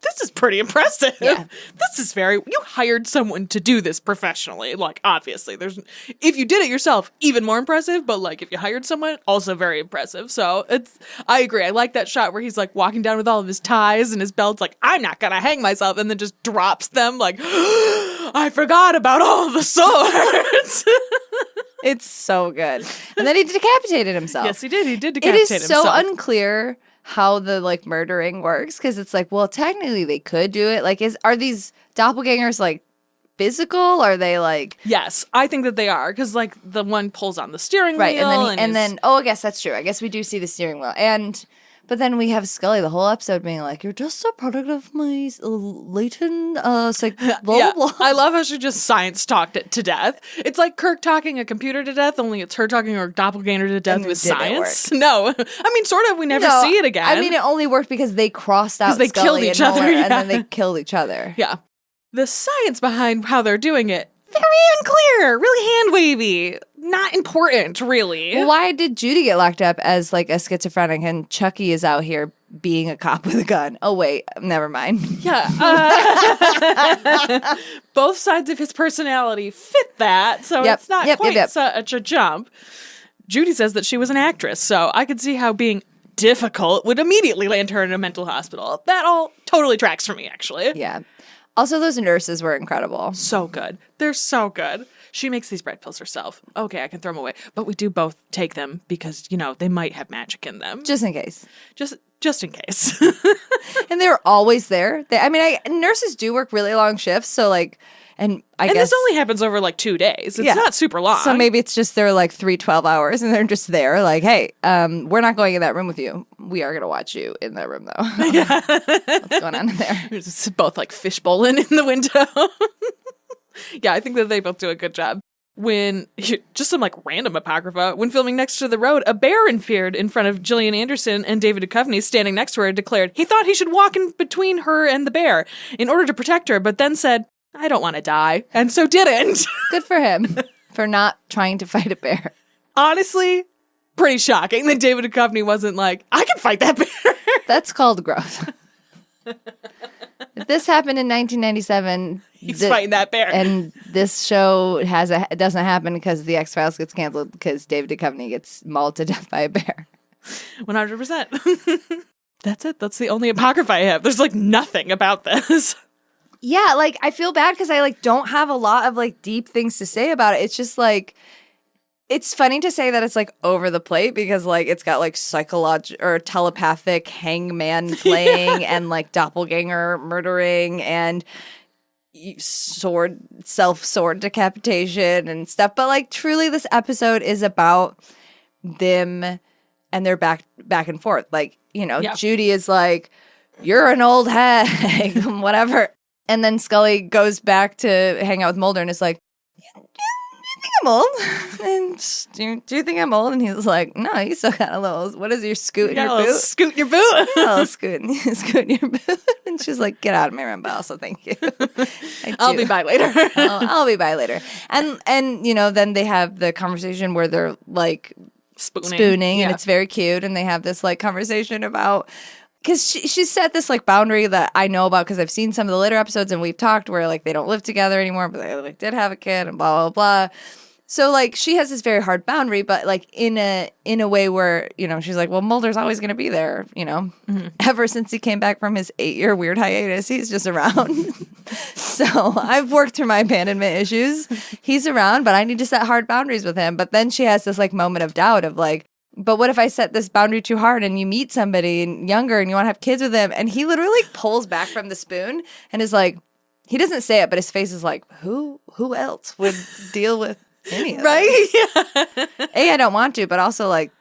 this is pretty impressive. Yeah. This is you hired someone to do this professionally. Like, obviously, if you did it yourself, even more impressive, but like if you hired someone, also very impressive. So I agree. I like that shot where he's like walking down with all of his ties and his belts, like, I'm not gonna hang myself, and then just drops them like, I forgot about all the swords. It's so good. And then he decapitated himself. Yes, he did. He did It decapitate is himself. so unclear how the like murdering works, because it's like, well, technically they could do it. Like, are these doppelgangers like physical? Are they like Yes, I think that they are, because like the one pulls on the steering right? wheel, And then I guess that's true. I guess we do see the steering wheel, but then we have Scully the whole episode being like, "You're just a product of my latent blah blah blah." I love how she just science talked it to death. It's like Kirk talking a computer to death, only it's her talking her doppelganger to death And with did it science. No, I mean, sort of. We never No, see it again. I mean, it only worked because they crossed out they Scully killed and each other, Mueller, yeah. and then they killed each other. yeah, the science behind how they're doing it, very unclear, really hand wavy, not important, really. Well, why did Judy get locked up as like a schizophrenic and Chucky is out here being a cop with a gun? Oh, wait, never mind. Yeah. Both sides of his personality fit that, so Yep, it's not yep, quite yep. such a jump. Judy says that she was an actress, so I could see how being difficult would immediately land her in a mental hospital. That all totally tracks for me, actually. Yeah. Also, those nurses were incredible. So good. They're so good. She makes these bread pills herself. Okay, I can throw them away. But we do both take them because, they might have magic in them. Just in case. Just in case. And they were always there. Nurses do work really long shifts, so like, and I And guess this only happens over like 2 days. It's not super long. So maybe it's just they're like 12 hours and they're just there like, hey, we're not going in that room with you. We are going to watch you in that room though. Yeah. What's going on in there? It's both like fishbowling in the window. Yeah, I think that they both do a good job. Just some like random apocrypha, when filming Next to the Road, a bear appeared in front of Gillian Anderson, and David Duchovny, standing next to her, declared he thought he should walk in between her and the bear in order to protect her, but then said, I don't want to die, and so didn't. Good for him for not trying to fight a bear. Honestly, pretty shocking that David Duchovny wasn't like, I can fight that bear. That's called growth. If this happened in 1997, He's fighting that bear. and this show it doesn't happen because the X-Files gets canceled because David Duchovny gets mauled to death by a bear. 100%. That's it. That's the only apocrypha I have. There's like nothing about this. Yeah, like I feel bad because I like don't have a lot of like deep things to say about it. It's just like it's funny to say that it's like over the plate because like it's got like psychological or telepathic hangman playing and like doppelganger murdering and sword decapitation and stuff. But like truly this episode is about them and their back and forth. Like, Judy is like, you're an old hag, whatever. And then Scully goes back to hang out with Mulder and is like, do you think I'm old? And do you think I'm old? And he's like, no, you still got a little, what is your scoot in your boot? Scoot in your boot. A little scoot in your boot. And she's like, get out of my room, but also thank you. I'll be by later. I'll be by later. And then they have the conversation where they're like spooning yeah. and it's very cute. And they have this like conversation about, because she set this like boundary that I know about because I've seen some of the later episodes and we've talked where like they don't live together anymore, but they like did have a kid and blah, blah, blah. So like she has this very hard boundary, but like in a way where, she's like, well, Mulder's always going to be there, Ever since he came back from his 8-year weird hiatus, he's just around. So I've worked through my abandonment issues. He's around, but I need to set hard boundaries with him. But then she has this like moment of doubt of like, but what if I set this boundary too hard and you meet somebody younger and you want to have kids with him? And he literally pulls back from the spoon and is like, he doesn't say it, but his face is like, who else would deal with any of this? Right? Yeah. A, I don't want to, but also like,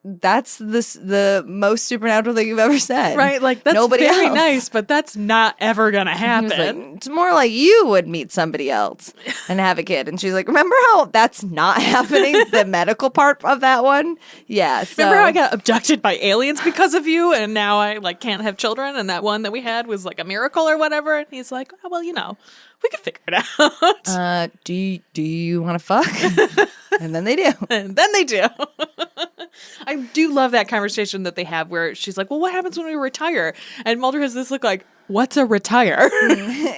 that's the most supernatural thing you've ever said. Right? Like, that's Nobody very else. nice, but that's not ever going to He happen. was like, it's more like you would meet somebody else and have a kid. And she's like, remember how that's not happening? The medical part of that one? Yeah. So. Remember how I got abducted by aliens because of you and now I like can't have children and that one that we had was like a miracle or whatever? And he's like, oh, well, we could figure it out. Do you want to fuck? And then they do. And then they do. I do love that conversation that they have where she's like, well, what happens when we retire? And Mulder has this look like, what's a retire?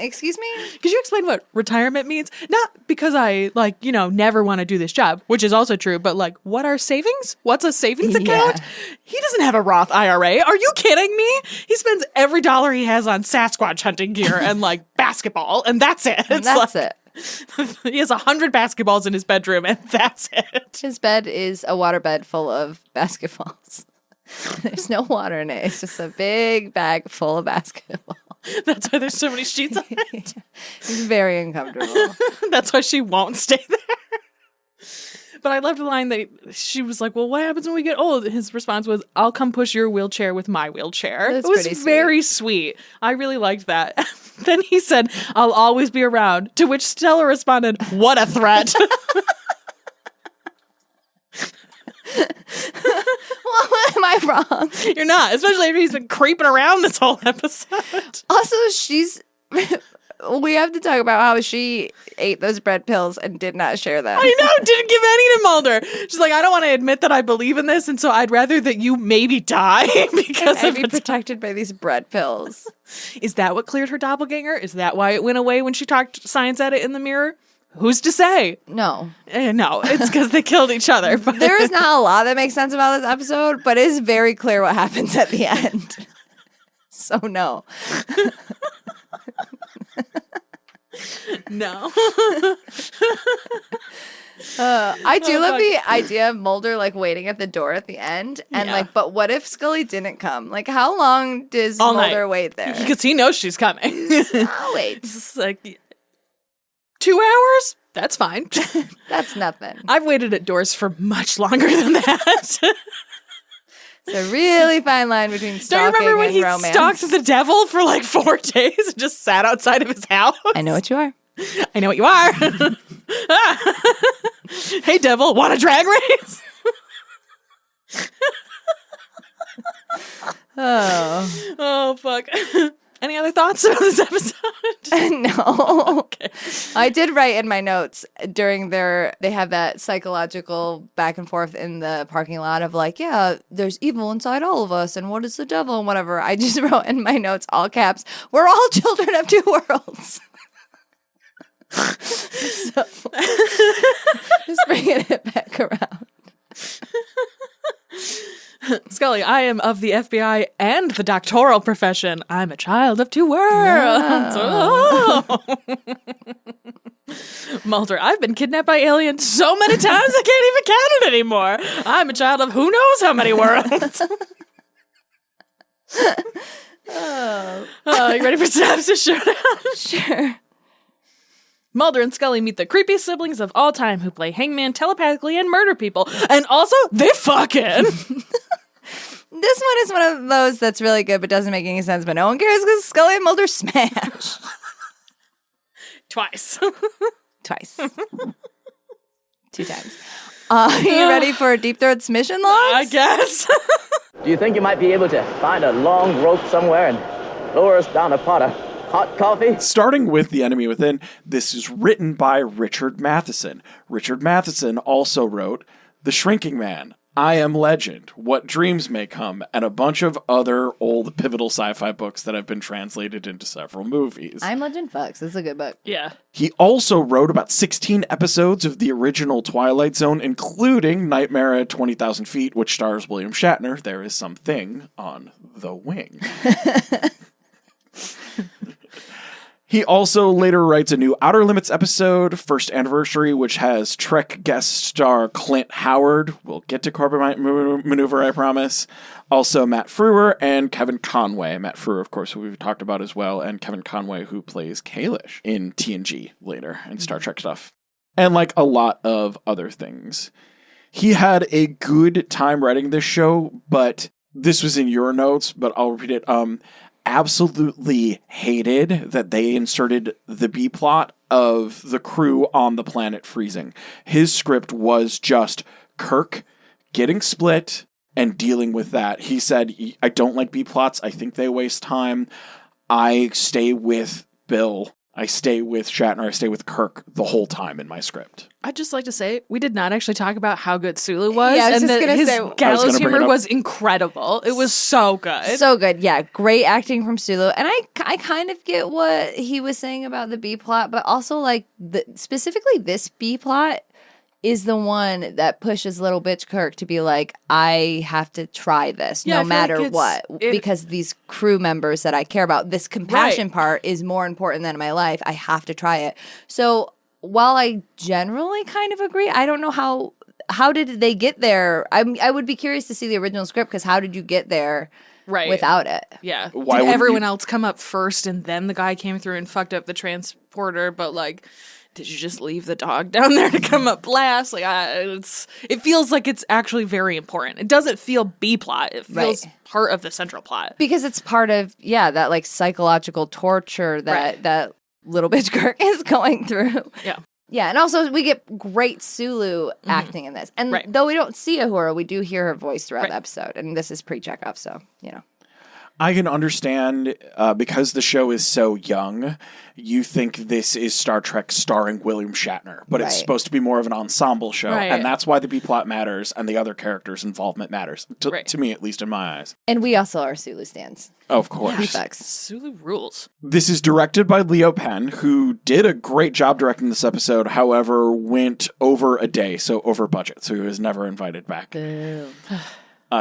Excuse me? Could you explain what retirement means? Not because I, never want to do this job, which is also true, but, what are savings? What's a savings account? He doesn't have a Roth IRA. Are you kidding me? He spends every dollar he has on Sasquatch hunting gear and, basketball, and that's it. That's it. He has 100 basketballs in his bedroom, and that's it. His bed is a waterbed full of basketballs. There's no water in it. It's just a big bag full of basketball. That's why there's so many sheets on it. It's very uncomfortable. That's why she won't stay there. But I loved the line that she was like, well, what happens when we get old? His response was, I'll come push your wheelchair with my wheelchair. That's it was pretty very sweet. I really liked that. Then he said, I'll always be around. To which Stella responded, what a threat. Well, am I wrong? You're not, especially after he's been creeping around this whole episode. Also, we have to talk about how she ate those bread pills and did not share them. I know, didn't give any to Mulder. She's like, I don't want to admit that I believe in this, and so I'd rather that you maybe die because And of be it. protected by these bread pills. Is that what cleared her doppelganger? Is that why it went away when she talked science at it in the mirror? Who's to say? No. No, it's because they killed each other. But There is not a lot that makes sense about this episode, but it is very clear what happens at the end. So no. No. I do love fuck. the idea of Mulder waiting at the door at the end and Yeah. but what if Scully didn't come? How long does All Mulder night. wait there? Because he knows she's coming. I'll wait. It's like 2 hours? That's fine. That's nothing. I've waited at doors for much longer than that. It's a really fine line between Don't you stalking remember when and he romance. stalked the devil for 4 days and just sat outside of his house? I know what you are. I know what you are. Hey, devil, want a drag race? Oh. Oh, fuck. Any other thoughts about this episode? No. Okay. I did write in my notes during they have that psychological back and forth in the parking lot of there's evil inside all of us and what is the devil and whatever. I just wrote in my notes, all caps, we're all children of two worlds. So, just bringing it back around. Scully, I am of the FBI and the doctoral profession. I'm a child of two worlds. Oh. Mulder, I've been kidnapped by aliens so many times I can't even count it anymore. I'm a child of who knows how many worlds. You ready for Synopsis Showdown? Sure. Mulder and Scully meet the creepiest siblings of all time who play hangman telepathically and murder people. And also, they fucking. This one is one of those that's really good but doesn't make any sense, but no one cares because Scully and Mulder smash. Twice. Twice. 2 times. Are you ready for Deep Throat's mission logs? I guess. Do you think you might be able to find a long rope somewhere and lower us down a pot of hot coffee? Starting with The Enemy Within, this is written by Richard Matheson. Richard Matheson also wrote The Shrinking Man, I Am Legend, What Dreams May Come, and a bunch of other old pivotal sci-fi books that have been translated into several movies. I'm Legend Fucks. It's a good book. Yeah. He also wrote about 16 episodes of the original Twilight Zone, including Nightmare at 20,000 Feet, which stars William Shatner. There is something on the wing. He also later writes a new Outer Limits episode, First Anniversary, which has Trek guest star Clint Howard. We'll get to Carbonite Maneuver, I promise. Also Matt Frewer and Kevin Conway. Matt Frewer, of course, who we've talked about as well, and Kevin Conway, who plays Kalish in TNG later and Star Trek stuff. And a lot of other things. He had a good time writing this show, but this was in your notes, but I'll repeat it. Absolutely hated that they inserted the B plot of the crew on the planet freezing. His script was just Kirk getting split and dealing with that. He said, I don't like B plots. I think they waste time. I stay with Bill. I stay with Shatner. I stay with Kirk the whole time in my script. I'd just like to say, we did not actually talk about how good Sulu was. Yeah, I was and just that gonna his say- gallows bring it humor up. was incredible. It was so good. So good. Yeah. Great acting from Sulu. And I kind of get what he was saying about the B plot, but also like specifically this B plot is the one that pushes little bitch Kirk to be like, I have to try this Yeah, I no feel matter like what, because these crew members that I care about, this compassion part is more important than my life. I have to try it. So while I generally kind of agree, I don't know how did they get there? I would be curious to see the original script, because how did you get there without it? Yeah. Why Did wouldn't everyone you- else come up first and then the guy came through and fucked up the transporter? But like, did you just leave the dog down there to come up last? Like, it feels like it's actually very important. It doesn't feel B plot. It feels part of the central plot. Because it's part of, that like psychological torture that little bitch Kirk is going through. Yeah. Yeah, and also we get great Sulu acting in this. And though we don't see Uhura, we do hear her voice throughout the episode. And this is pre-Chekhov, so, I can understand, because the show is so young, you think this is Star Trek starring William Shatner, but it's supposed to be more of an ensemble show, and that's why the B-plot matters and the other characters' involvement matters, to me, at least in my eyes. And we also are Sulu stans. Of course. Sulu rules. This is directed by Leo Penn, who did a great job directing this episode, however, went over a day, so over budget, so he was never invited back.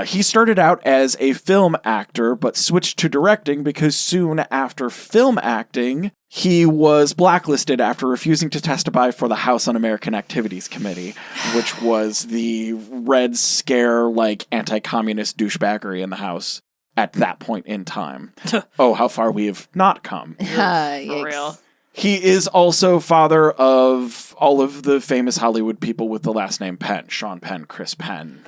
He started out as a film actor, but switched to directing because soon after film acting, he was blacklisted after refusing to testify for the House Un-American Activities Committee, which was the Red Scare, anti-communist douchebaggery in the House at that point in time. Oh, how far we have not come. For real. He is also father of all of the famous Hollywood people with the last name Penn. Sean Penn, Chris Penn,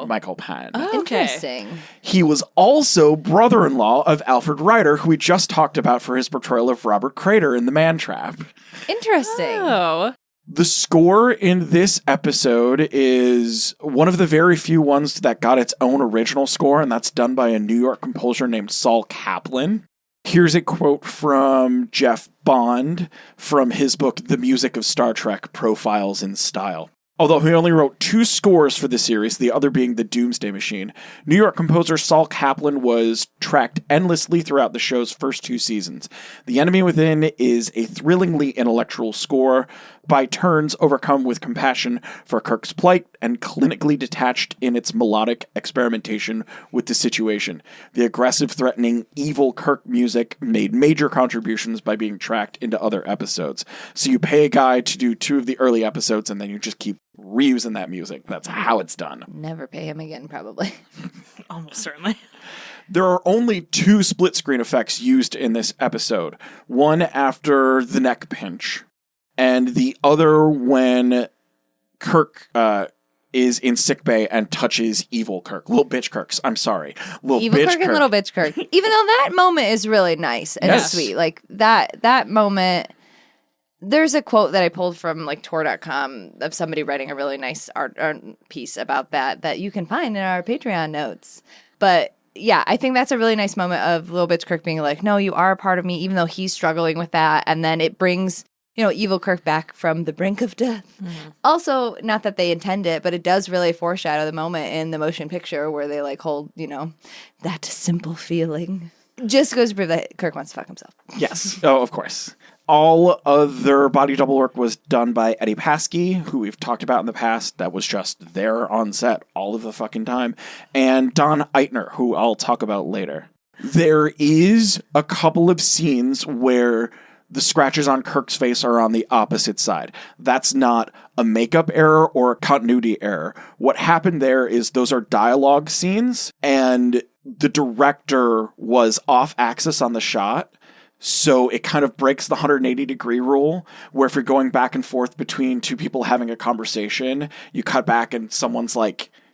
Michael Penn. Oh, okay. Interesting. He was also brother-in-law of Alfred Ryder, who we just talked about for his portrayal of Robert Crater in The Man Trap. Interesting. Oh. The score in this episode is one of the very few ones that got its own original score, and that's done by a New York composer named Saul Kaplan. Here's a quote from Jeff Bond from his book, The Music of Star Trek, Profiles in Style. Although he only wrote 2 scores for the series, the other being The Doomsday Machine, New York composer Saul Kaplan was tracked endlessly throughout the show's first 2 seasons. The Enemy Within is a thrillingly intellectual score, by turns overcome with compassion for Kirk's plight and clinically detached in its melodic experimentation with the situation. The aggressive, threatening, evil Kirk music made major contributions by being tracked into other episodes. So you pay a guy to do 2 of the early episodes and then you just keep reusing that music. That's how it's done. Never pay him again, probably. Almost certainly. There are only 2 split screen effects used in this episode. One after the neck pinch, and the other when Kirk is in sickbay and touches evil Kirk. Little bitch Kirk's. I'm sorry. Evil Kirk and little bitch Kirk. Even though that moment is really nice and sweet. Like that moment. There's a quote that I pulled from Tor.com of somebody writing a really nice art piece about that you can find in our Patreon notes. But yeah, I think that's a really nice moment of little bitch Kirk being like, no, you are a part of me, even though he's struggling with that. And then it brings, evil Kirk back from the brink of death. Mm-hmm. Also, not that they intend it, but it does really foreshadow the moment in the motion picture where they hold, that simple feeling. Just goes to prove that Kirk wants to fuck himself. Yes. Oh, of course. All other body double work was done by Eddie Paskey, who we've talked about in the past. That was just there on set all of the fucking time. And Don Eitner, who I'll talk about later. There is a couple of scenes where the scratches on Kirk's face are on the opposite side. That's not a makeup error or a continuity error. What happened there is those are dialogue scenes, and the director was off axis on the shot. So it kind of breaks the 180-degree rule, where if you're going back and forth between 2 people having a conversation, you cut back and someone's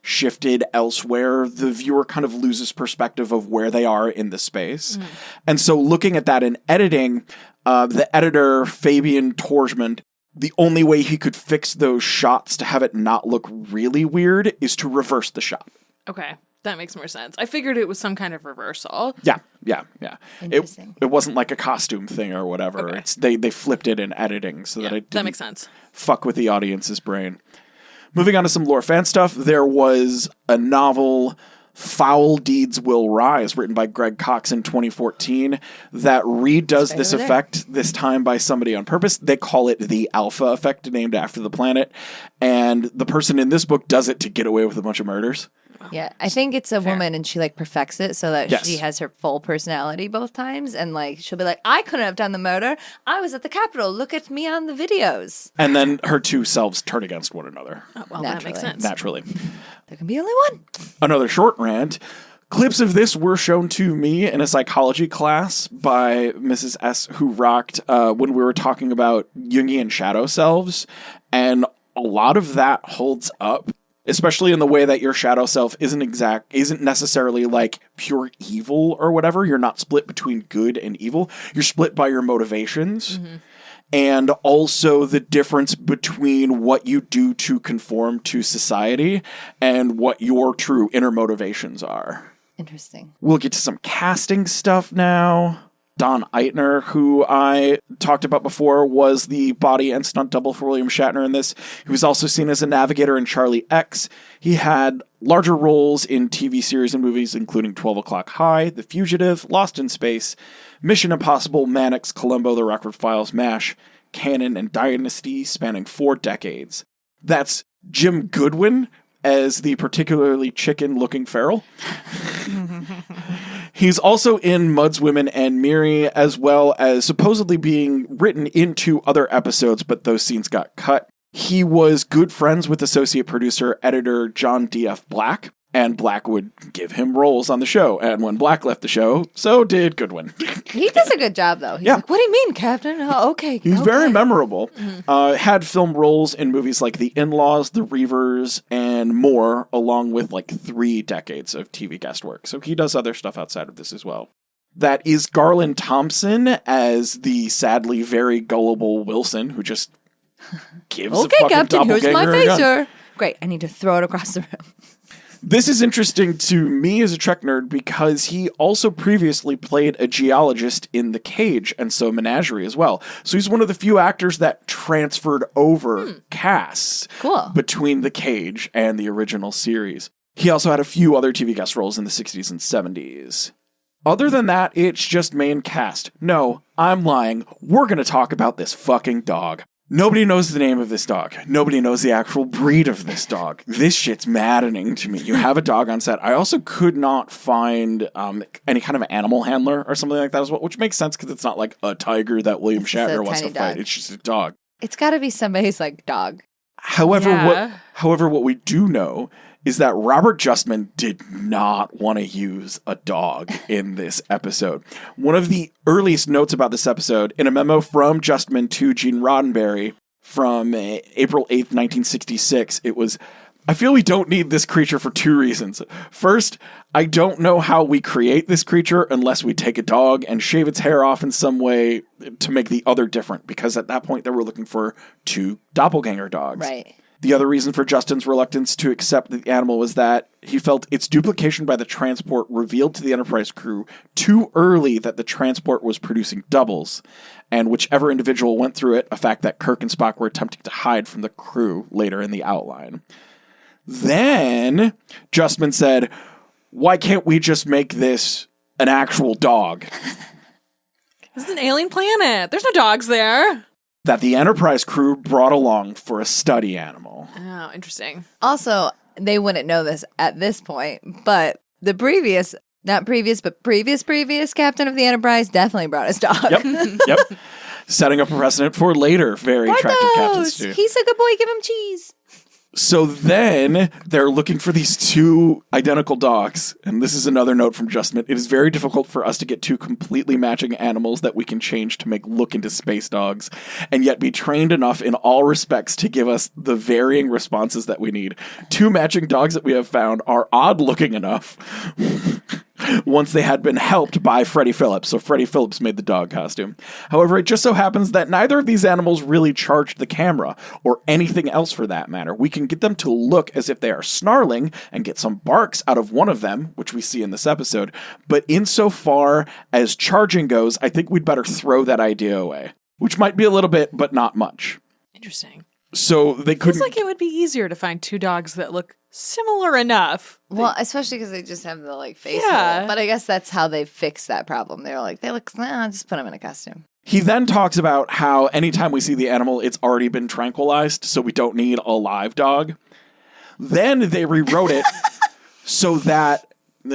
shifted elsewhere, the viewer kind of loses perspective of where they are in the space. Mm. And so looking at that in editing, the editor, Fabian Torsman, the only way he could fix those shots to have it not look really weird is to reverse the shot. Okay. That makes more sense. I figured it was some kind of reversal. Yeah. Interesting. It wasn't like a costume thing or whatever. Okay. It's they flipped it in editing so that it that didn't makes sense. fuck with the audience's brain. Moving on to some lore fan stuff, there was a novel, Foul Deeds Will Rise, written by Greg Cox in 2014, that redoes this effect, this time by somebody on purpose. They call it the Alpha Effect, named after the planet. And the person in this book does it to get away with a bunch of murders. Yeah, I think it's a woman and she like perfects it so that Yes. she has her full personality both times. And like she'll be like, I couldn't have done the murder. I was at the Capitol. Look at me on the videos. And then her two selves turn against one another, Oh, well, that makes sense. naturally. There can be only one. Another short rant. Clips of this were shown to me in a psychology class by Mrs. S, who rocked when we were talking about Jungian shadow selves. And a lot of that holds up, especially in the way that your shadow self isn't necessarily like pure evil or whatever. You're not split between good and evil. You're split by your motivations. Mm-hmm. And also the difference between what you do to conform to society and what your true inner motivations are. Interesting. We'll get to some casting stuff now. Don Eitner, who I talked about before, was the body and stunt double for William Shatner in this. He was also seen as a navigator in Charlie X. He had larger roles in TV series and movies, including 12 O'Clock High, The Fugitive, Lost in Space, Mission Impossible, Mannix, Columbo, The Rockford Files, MASH, Canon, and Dynasty, spanning 4 decades. That's Jim Goodwin as the particularly chicken-looking Farrell. He's also in Mud's Women and Miri, as well as supposedly being written into other episodes, but those scenes got cut. He was good friends with associate producer, editor John D.F. Black, and Black would give him roles on the show. And when Black left the show, so did Goodwin. He does a good job, though. He's like, what do you mean, Captain? Oh, okay. He's okay. very memorable. Had film roles in movies like The In-Laws, The Reavers, and more, along with like 3 decades of TV guest work. So he does other stuff outside of this as well. That is Garland Thompson as the sadly very gullible Wilson, who just gives a fucking Captain, here's my doppelganger a gun. phaser. Great, I need to throw it across the room. This is interesting to me as a Trek nerd because he also previously played a geologist in The Cage and so Menagerie as well. So he's one of the few actors that transferred over casts between The Cage and the original series. He also had a few other TV guest roles in the 60s and 70s. Other than that, it's just main cast. No, I'm lying. We're going to talk about this fucking dog. Nobody knows the name of this dog. Nobody knows the actual breed of this dog. This shit's maddening to me. You have a dog on set. I also could not find any kind of animal handler or something like that as well, which makes sense because it's not like a tiger that William Shatner wants to fight. It's just a dog. It's got to be somebody's like dog. However, what we do know is that Robert Justman did not want to use a dog in this episode. One of the earliest notes about this episode, in a memo from Justman to Gene Roddenberry from April 8th, 1966, it was, I feel we don't need this creature for 2 reasons. First, I don't know how we create this creature unless we take a dog and shave its hair off in some way to make the other different, because at that point they were looking for 2 doppelganger dogs. Right. The other reason for Justin's reluctance to accept the animal was that he felt its duplication by the transport revealed to the Enterprise crew too early that the transport was producing doubles, and whichever individual went through it, a fact that Kirk and Spock were attempting to hide from the crew later in the outline. Then Justman said, why can't we just make this an actual dog? This is an alien planet. There's no dogs there. That the Enterprise crew brought along for a study animal. Oh, interesting. Also, they wouldn't know this at this point, but the previous captain of the Enterprise definitely brought his dog. Yep. Setting up a precedent for later very attractive captains too. He's a good boy, give him cheese. So then they're looking for these 2 identical dogs. And this is another note from Justman. It is very difficult for us to get 2 completely matching animals that we can change to make look into space dogs and yet be trained enough in all respects to give us the varying responses that we need. 2 matching dogs that we have found are odd looking enough once they had been helped by Freddie Phillips. So Freddie Phillips made the dog costume. However, it just so happens that neither of these animals really charged the camera, or anything else for that matter. We can get them to look as if they are snarling and get some barks out of one of them, which we see in this episode. But insofar as charging goes, I think we'd better throw that idea away, which might be a little bit, but not much. Interesting. So they couldn't... Feels like it would be easier to find two dogs that look similar enough. Well, especially because they just have the like face. Yeah. hole. But I guess that's how they fix that problem. They're like, they look, nah, just put them in a costume. He then talks about how anytime we see the animal, it's already been tranquilized, so we don't need a live dog. Then they rewrote it so that,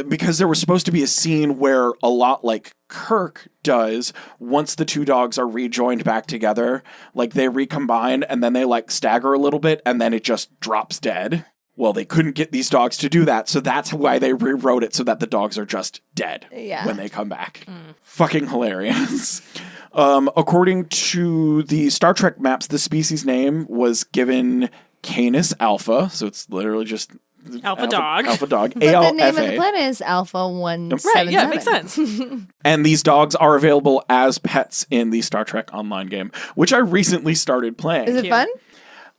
because there was supposed to be a scene where a lot like Kirk does, once the two dogs are rejoined back together, like they recombine and then they like stagger a little bit and then it just drops dead. Well, they couldn't get these dogs to do that, so that's why they rewrote it so that the dogs are just dead when they come back. Fucking hilarious. According to the Star Trek maps, the species name was given Canis Alpha, so it's literally just Alpha dog. Alpha dog. But the name of the ALFA. planet is Alpha 177. Right, yeah, it makes sense. And these dogs are available as pets in the Star Trek Online game, which I recently started playing. Is it fun?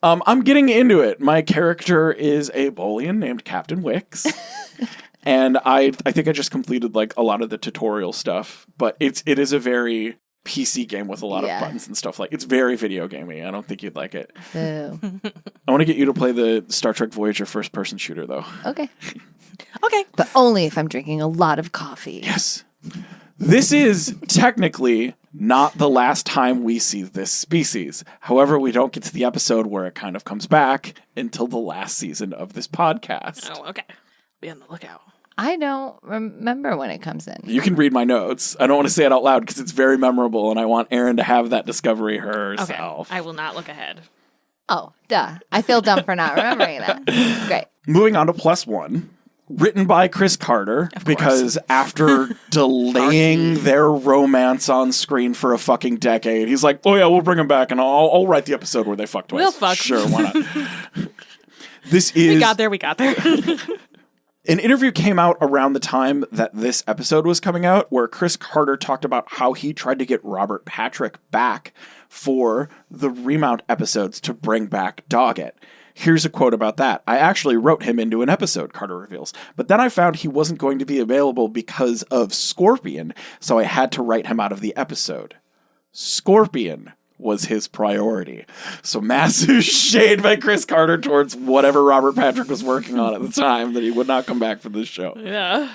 I'm getting into it. My character is a Bolian named Captain Wicks. And I think I just completed like a lot of the tutorial stuff, but it is a very PC game with a lot of buttons and stuff. Like, it's very video gamey. I don't think you'd like it. Boo. I want to get you to play the Star Trek Voyager first person shooter though. Okay. Okay. But only if I'm drinking a lot of coffee. Yes. This is technically not the last time we see this species. However, we don't get to the episode where it kind of comes back until the last season of this podcast. Oh, okay. Be on the lookout. I don't remember when it comes in. You can read my notes. I don't want to say it out loud because it's very memorable and I want Erin to have that discovery herself. Okay. I will not look ahead. Oh, duh. I feel dumb for not remembering that. Great. Moving on to +1. Written by Chris Carter, because after delaying their romance on screen for a fucking decade, he's like, oh yeah, we'll bring them back and I'll write the episode where they fuck twice. We'll fuck. Sure, why not? We got there. An interview came out around the time that this episode was coming out where Chris Carter talked about how he tried to get Robert Patrick back for the remount episodes to bring back Doggett. Here's a quote about that. I actually wrote him into an episode, Carter reveals, but then I found he wasn't going to be available because of Scorpion, so I had to write him out of the episode. Scorpion was his priority. So massive shade by Chris Carter towards whatever Robert Patrick was working on at the time that he would not come back for this show. Yeah.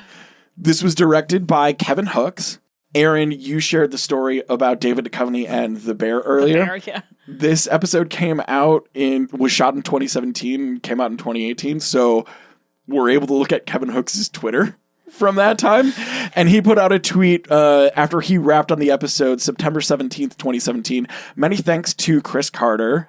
This was directed by Kevin Hooks. Erin, you shared the story about David Duchovny and the bear earlier. The bear, yeah. This episode was shot in 2017, came out in 2018, so we're able to look at Kevin Hooks' Twitter from that time. And he put out a tweet after he wrapped on the episode, September 17th, 2017. Many thanks to Chris Carter,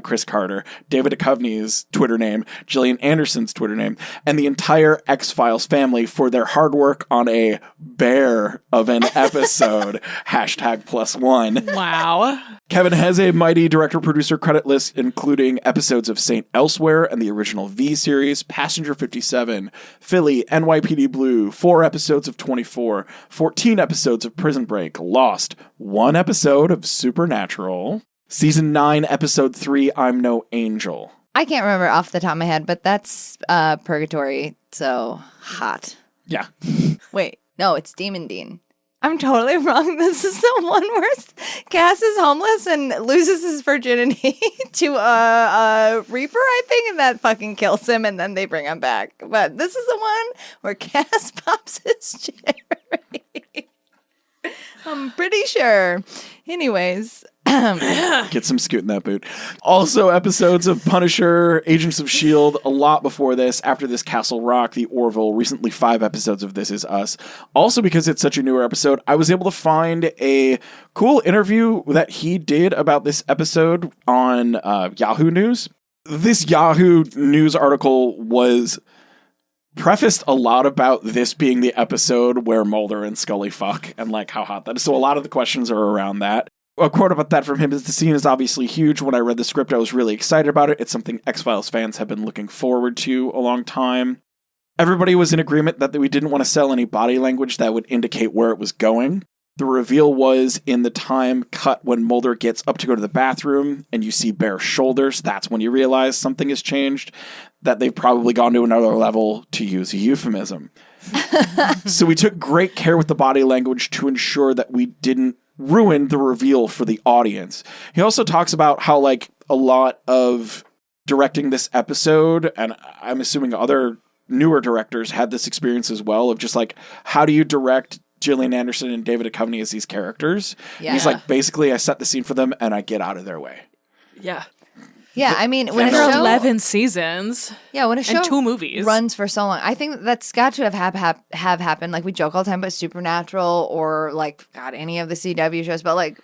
#Chris Carter, David Duchovny's Twitter name, Gillian Anderson's Twitter name, and the entire X-Files family for their hard work on a bear of an episode. #+1. Wow. Kevin has a mighty director-producer credit list, including episodes of Saint Elsewhere and the original V series, Passenger 57, Philly, NYPD Blue, 4 episodes of 24, 14 episodes of Prison Break, Lost, 1 episode of Supernatural, Season 9, Episode 3, I'm No Angel. I can't remember off the top of my head, but that's Purgatory, so hot. Yeah. Wait, no, it's Demon Dean. I'm totally wrong. This is the one where Cass is homeless and loses his virginity to a Reaper, I think, and that fucking kills him, and then they bring him back. But this is the one where Cass pops his cherry. I'm pretty sure. Anyways. Get some scoot in that boot. Also, episodes of Punisher, Agents of S.H.I.E.L.D., a lot before this. After this, Castle Rock, The Orville, recently 5 episodes of This Is Us. Also, because it's such a newer episode, I was able to find a cool interview that he did about this episode on Yahoo News. This Yahoo News article was prefaced a lot about this being the episode where Mulder and Scully fuck and like how hot that is. So a lot of the questions are around that. A quote about that from him is, the scene is obviously huge. When I read the script, I was really excited about it. It's something X-Files fans have been looking forward to a long time. Everybody was in agreement that we didn't want to sell any body language that would indicate where it was going. The reveal was in the time cut when Mulder gets up to go to the bathroom and you see bare shoulders. That's when you realize something has changed, that they've probably gone to another level, to use a euphemism. So we took great care with the body language to ensure that we didn't ruin the reveal for the audience. He also talks about how, like, a lot of directing this episode, and I'm assuming other newer directors had this experience as well, of just like, how do you direct Gillian Anderson and David Duchovny as these characters? Yeah. And he's like, basically, I set the scene for them and I get out of their way. Yeah. Yeah, I mean, when a For show 11 seasons. Yeah, when a show and 2 movies runs for so long, I think that's got to have happened. Like, we joke all the time about Supernatural or, like, God, any of the CW shows, but, like,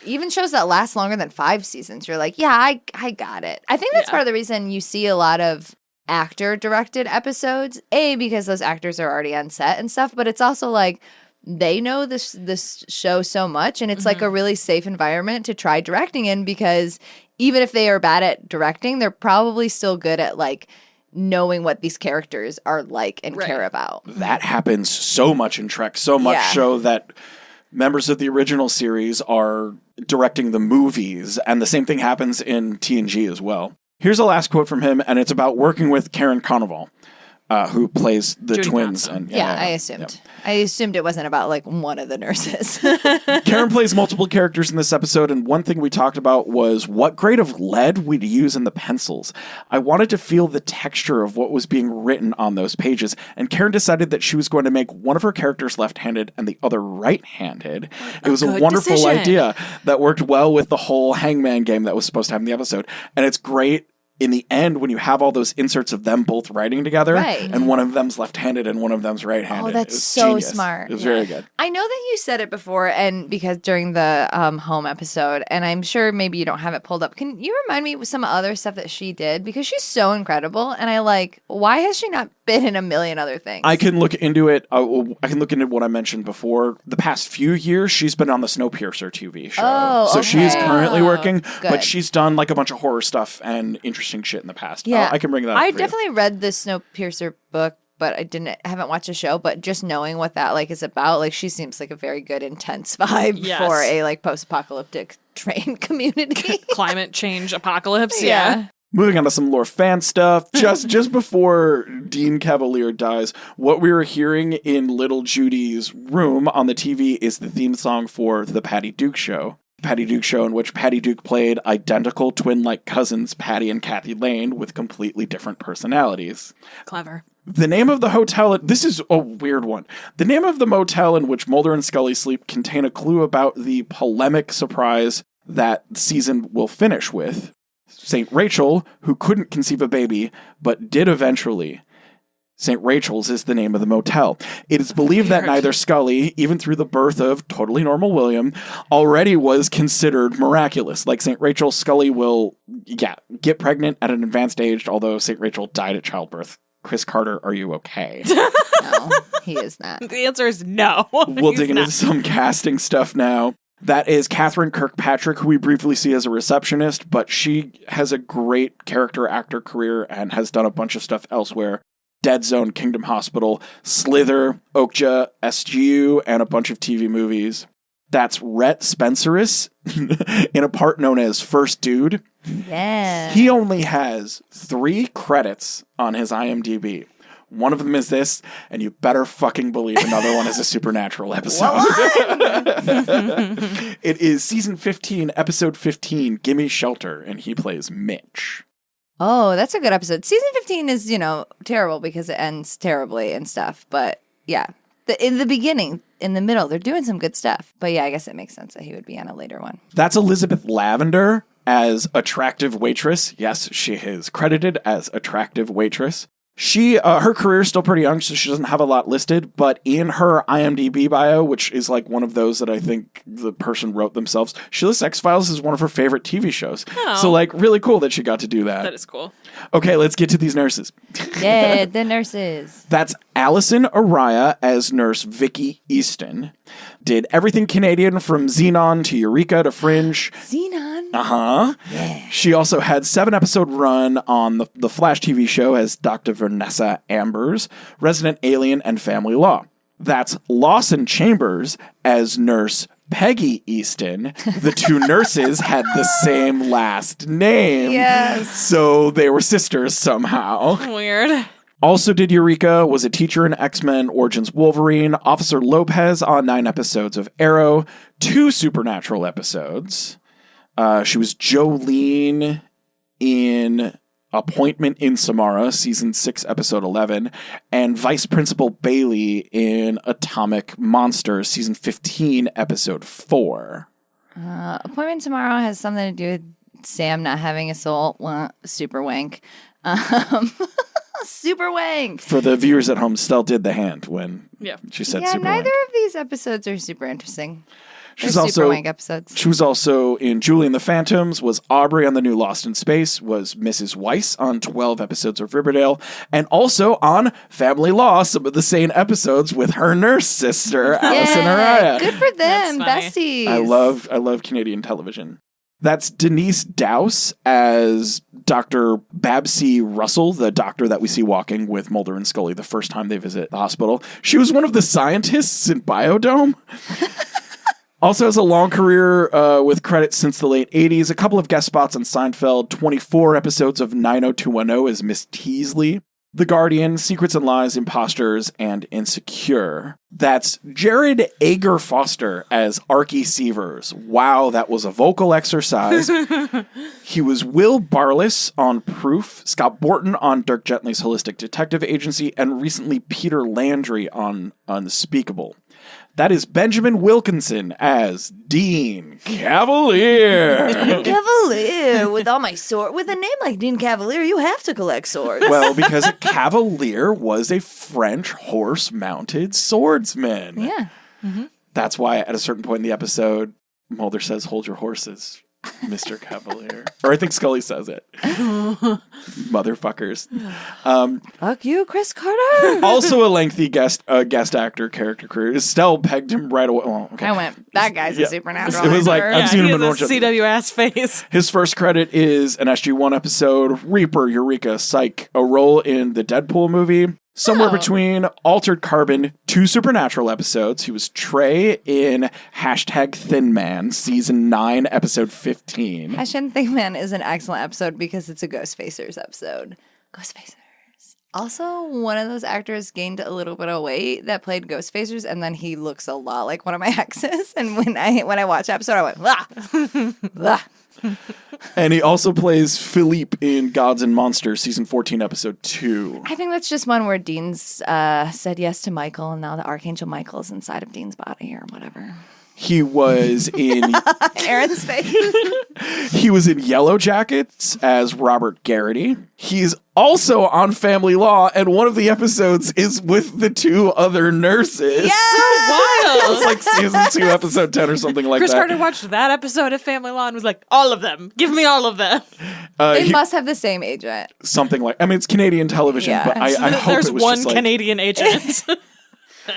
even shows that last longer than 5 seasons, you're like, yeah, I got it. I think that's part of the reason you see a lot of actor-directed episodes, because those actors are already on set and stuff, but it's also, like, they know this show so much, and it's, like, a really safe environment to try directing in, because even if they are bad at directing, they're probably still good at, like, knowing what these characters are like and care about. That happens so much in Trek, so much so that members of the original series are directing the movies, and the same thing happens in TNG as well. Here's a last quote from him, and it's about working with Karen Carnival, who plays the Judy twins. Thompson. And, I assumed. Yep. I assumed it wasn't about, like, one of the nurses. Karen plays multiple characters in this episode, and one thing we talked about was what grade of lead we'd use in the pencils. I wanted to feel the texture of what was being written on those pages, and Karen decided that she was going to make one of her characters left-handed and the other right-handed. It was a wonderful decision. idea that worked well with the whole hangman game that was supposed to have in the episode, and it's great in the end when you have all those inserts of them both writing together, and one of them's left-handed and one of them's right-handed. Oh, that's It's so genius. smart. It was very good. I know that you said it before, and because during the home episode, and I'm sure maybe you don't have it pulled up. Can you remind me of some other stuff that she did? Because she's so incredible, and why has she not been in a million other things? I can look into it. I can look into what I mentioned before. The past few years, she's been on the Snowpiercer TV show. Oh, so she's okay. currently working, but Good. she's done like a bunch of horror stuff and interesting shit in the past. Yeah, I can bring that up. I for you. definitely read the Snowpiercer book, but I haven't watched the show. But just knowing what that is about, she seems like a very good intense vibe Yes. for a post-apocalyptic train community. Climate change apocalypse. Yeah. Moving on to some lore fan stuff. Just before Dean Cavalier dies, what we were hearing in little Judy's room on the TV is the theme song for The Patty Duke Show. Patty Duke Show, in which Patty Duke played identical twin-like cousins Patty and Kathy Lane with completely different personalities. Clever. The name of the hotel, this is a weird one. The name of the motel in which Mulder and Scully sleep contain a clue about the polemic surprise that season will finish with. St. Rachel, who couldn't conceive a baby, but did eventually. St. Rachel's is the name of the motel. It is believed that neither Scully, even through the birth of totally normal William, already was considered miraculous. Like St. Rachel, Scully will, get pregnant at an advanced age, although St. Rachel died at childbirth. Chris Carter, are you okay? No, he is not. The answer is no. We'll He's dig into not. some casting stuff now. That is Catherine Kirkpatrick, who we briefly see as a receptionist, but she has a great character actor career and has done a bunch of stuff elsewhere. Dead Zone, Kingdom Hospital, Slither, Okja, SGU, and a bunch of TV movies. That's Rhett Spenceris in a part known as First Dude. Yeah. He only has 3 credits on his IMDb. One of them is this, and you better fucking believe another one is a Supernatural episode. It is season 15, episode 15, Gimme Shelter, and he plays Mitch. Oh, that's a good episode. Season 15 is, terrible because it ends terribly and stuff. But yeah, in the beginning, in the middle, they're doing some good stuff. But yeah, I guess it makes sense that he would be on a later one. That's Elizabeth Lavender as attractive waitress. Yes, she is credited as attractive waitress. She, her career is still pretty young, so she doesn't have a lot listed, but in her IMDb bio, which is like one of those that I think the person wrote themselves, she lists X-Files as one of her favorite TV shows. Oh. So really cool that she got to do that. That is cool. Okay, let's get to these nurses. Yeah, the nurses. That's Allison Araya as nurse Vicky Easton. Did everything Canadian from Xenon to Eureka to Fringe. Xenon. Uh-huh. Yeah. She also had 7-episode run on the Flash TV show as Dr. Vanessa Ambers, Resident Alien, and Family Law. That's Lawson Chambers as Nurse Peggy Easton. The two nurses had the same last name. Yes. So they were sisters somehow. Weird. Also did Eureka, was a teacher in X-Men Origins Wolverine, Officer Lopez on 9 episodes of Arrow, 2 Supernatural episodes. She was Jolene in Appointment in Samara, season 6, episode 11, and Vice Principal Bailey in Atomic Monsters, season 15, episode 4. Appointment Tomorrow has something to do with Sam not having a soul. Well, super wank. Super wank. For the viewers at home, Stell did the hand when she said super wank. Neither of these episodes are super interesting. She's They're also super wank episodes. She was also in Julie and the Phantoms, was Aubrey on the new Lost in Space, was Mrs. Weiss on 12 episodes of Riverdale, and also on Family Law, some of the same episodes with her nurse sister, Allison Araya. Good for them, That's besties. I love Canadian television. That's Denise Dowse as Dr. Babsy Russell, the doctor that we see walking with Mulder and Scully the first time they visit the hospital. She was one of the scientists in Biodome. Also has a long career with credits since the late 80s, a couple of guest spots on Seinfeld, 24 episodes of 90210 as Miss Teasley, The Guardian, Secrets and Lies, Imposters, and Insecure. That's Jared Ager Foster as Archie Severs. Wow, that was a vocal exercise. He was Will Barless on Proof, Scott Borton on Dirk Gently's Holistic Detective Agency, and recently Peter Landry on Unspeakable. That is Benjamin Wilkinson as Dean Cavalier. Cavalier with all my sword. With a name like Dean Cavalier, you have to collect swords. Well, because a cavalier was a French horse-mounted swordsman. Yeah. Mm-hmm. That's why at a certain point in the episode, Mulder says, "Hold your horses, Mr. Cavalier." Or I think Scully says it. Motherfuckers. Fuck you, Chris Carter. Also a lengthy guest actor character career. Estelle pegged him right away. Well, okay. I went, that guy's a supernatural It was like, actor. I've seen him he in has more a CW ass face. His first credit is an SG-1 episode, Reaper, Eureka, Psych, a role in the Deadpool movie. Somewhere between Altered Carbon, 2 Supernatural episodes. He was Trey in #Thin Man, season 9, episode 15. Thin Man is an excellent episode because it's a Ghostfacers episode. Ghostfacers. Also, one of those actors gained a little bit of weight that played Ghostfacers, and then he looks a lot like one of my exes. And when I watched the episode, I went, ah, ah. And he also plays Philippe in Gods and Monsters, season 14, episode 2. I think that's just one where Dean's said yes to Michael, and now the Archangel Michael is inside of Dean's body or whatever. He was in Erin's face. He was in Yellow Jackets as Robert Garrity. He's also on Family Law, and one of the episodes is with the 2 other nurses. Yeah! Wild. It was like season 2, episode 10 or something like Chris that. Carter watched that episode of Family Law and was like, all of them. Give me all of them. They must have the same agent. Something like, I mean, it's Canadian television, Yeah. but I hope There's it was one just like, Canadian agent.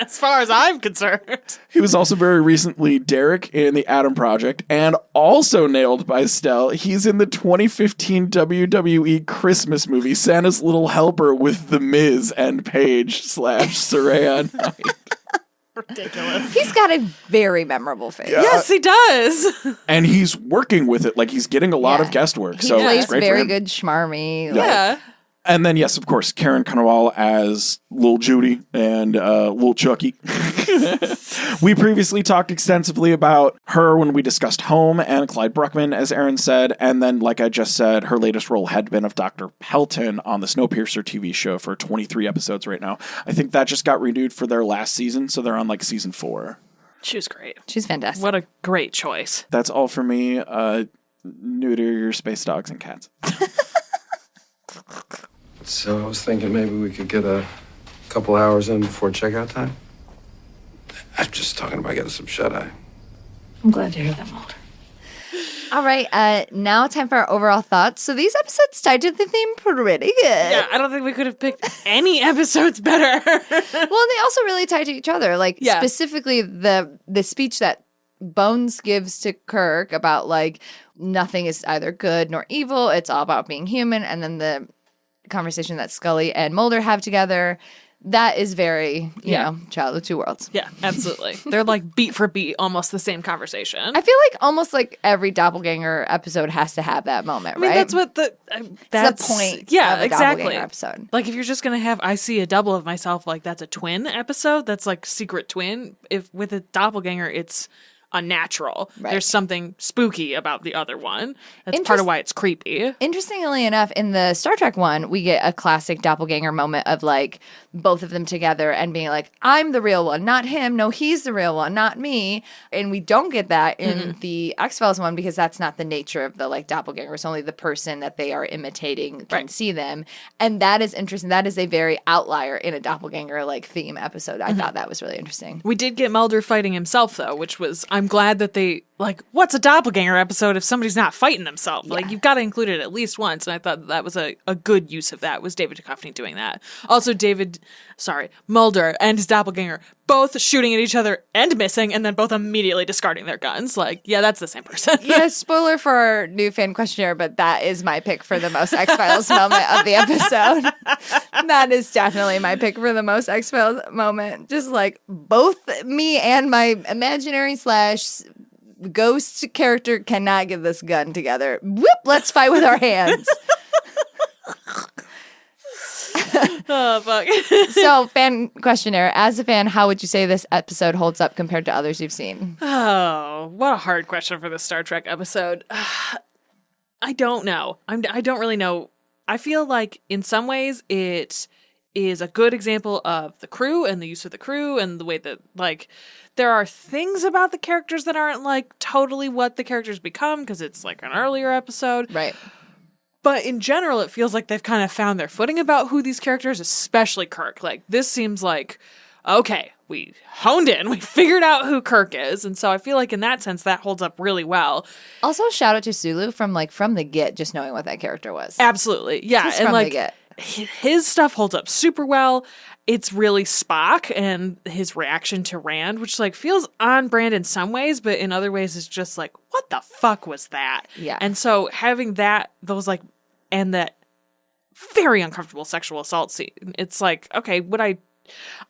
As far as I'm concerned. He was also very recently Derek in The Atom Project, and also nailed by Stell. He's in the 2015 WWE Christmas movie, Santa's Little Helper, with The Miz and Paige / Saraya Knight. Ridiculous. He's got a very memorable face. Yeah. Yes, he does. And he's working with it. Like, he's getting a lot of guest work. He So plays it's great for very him. good schmarmy. Yeah. And then, yes, of course, Karen Cannawal as Lil Judy and Lil Chucky. We previously talked extensively about her when we discussed Home and Clyde Bruckman, as Erin said. And then, like I just said, her latest role had been of Dr. Pelton on the Snowpiercer TV show for 23 episodes right now. I think that just got renewed for their last season, so they're on like season 4. She was great. She's fantastic. What a great choice. That's all for me. Neuter your space dogs and cats. So I was thinking maybe we could get a couple hours in before checkout time. I'm just talking about getting some shut-eye. I'm glad to hear that, Mulder. All right, now time for our overall thoughts. So these episodes tied to the theme pretty good. Yeah, I don't think we could have picked any episodes better. Well, they also really tie to each other. Like Yeah. specifically the speech that Bones gives to Kirk about like nothing is either good nor evil. It's all about being human. And then the conversation that Scully and Mulder have together, that is very, you know, Child of Two Worlds. Yeah, absolutely. They're like beat for beat, almost the same conversation. I feel like almost like every Doppelganger episode has to have that moment, I mean, right? that's what that's the point yeah, of a exactly. Doppelganger episode. Like if you're just going to have I see a double of myself, like that's a twin episode, that's like secret twin. If with a doppelganger, it's unnatural. Right. There's something spooky about the other one. That's part of why it's creepy. Interestingly enough, in the Star Trek one, we get a classic doppelganger moment of like both of them together and being like, I'm the real one, not him. No, he's the real one, not me. And we don't get that in the X-Files one because that's not the nature of the like doppelganger. It's only the person that they are imitating can see them. And that is interesting. That is a very outlier in a doppelganger like theme episode. I thought that was really interesting. We did get Mulder fighting himself though, which was I'm glad that they like what's a doppelganger episode if somebody's not fighting themselves? Like you've got to include it at least once, and I thought that was a good use of that was David Duchovny doing that. Also Mulder and his doppelganger both shooting at each other and missing, and then both immediately discarding their guns. Like, yeah, that's the same person. Yeah, spoiler for our new fan questionnaire, but that is my pick for the most X-Files moment of the episode. That is definitely my pick for the most X-Files moment. Just like both me and my imaginary / ghost character cannot get this gun together. Whoop, let's fight with our hands. Oh, fuck. So, fan questionnaire. As a fan, how would you say this episode holds up compared to others you've seen? Oh, what a hard question for this Star Trek episode. I don't know. I don't really know. I feel like in some ways it is a good example of the crew and the use of the crew and the way that, like, there are things about the characters that aren't, like, totally what the characters become because it's, like, an earlier episode. Right. But in general, it feels like they've kind of found their footing about who these characters, especially Kirk. Like, this seems like, okay, we honed in, we figured out who Kirk is. And so I feel like in that sense, that holds up really well. Also, shout out to Sulu from the get, just knowing what that character was. Absolutely. Yeah. Just and from like, the get. his stuff holds up super well. It's really Spock and his reaction to Rand, which like feels on brand in some ways, but in other ways it's just like, what the fuck was that? Yeah. And so having those like, and that very uncomfortable sexual assault scene, it's like, okay,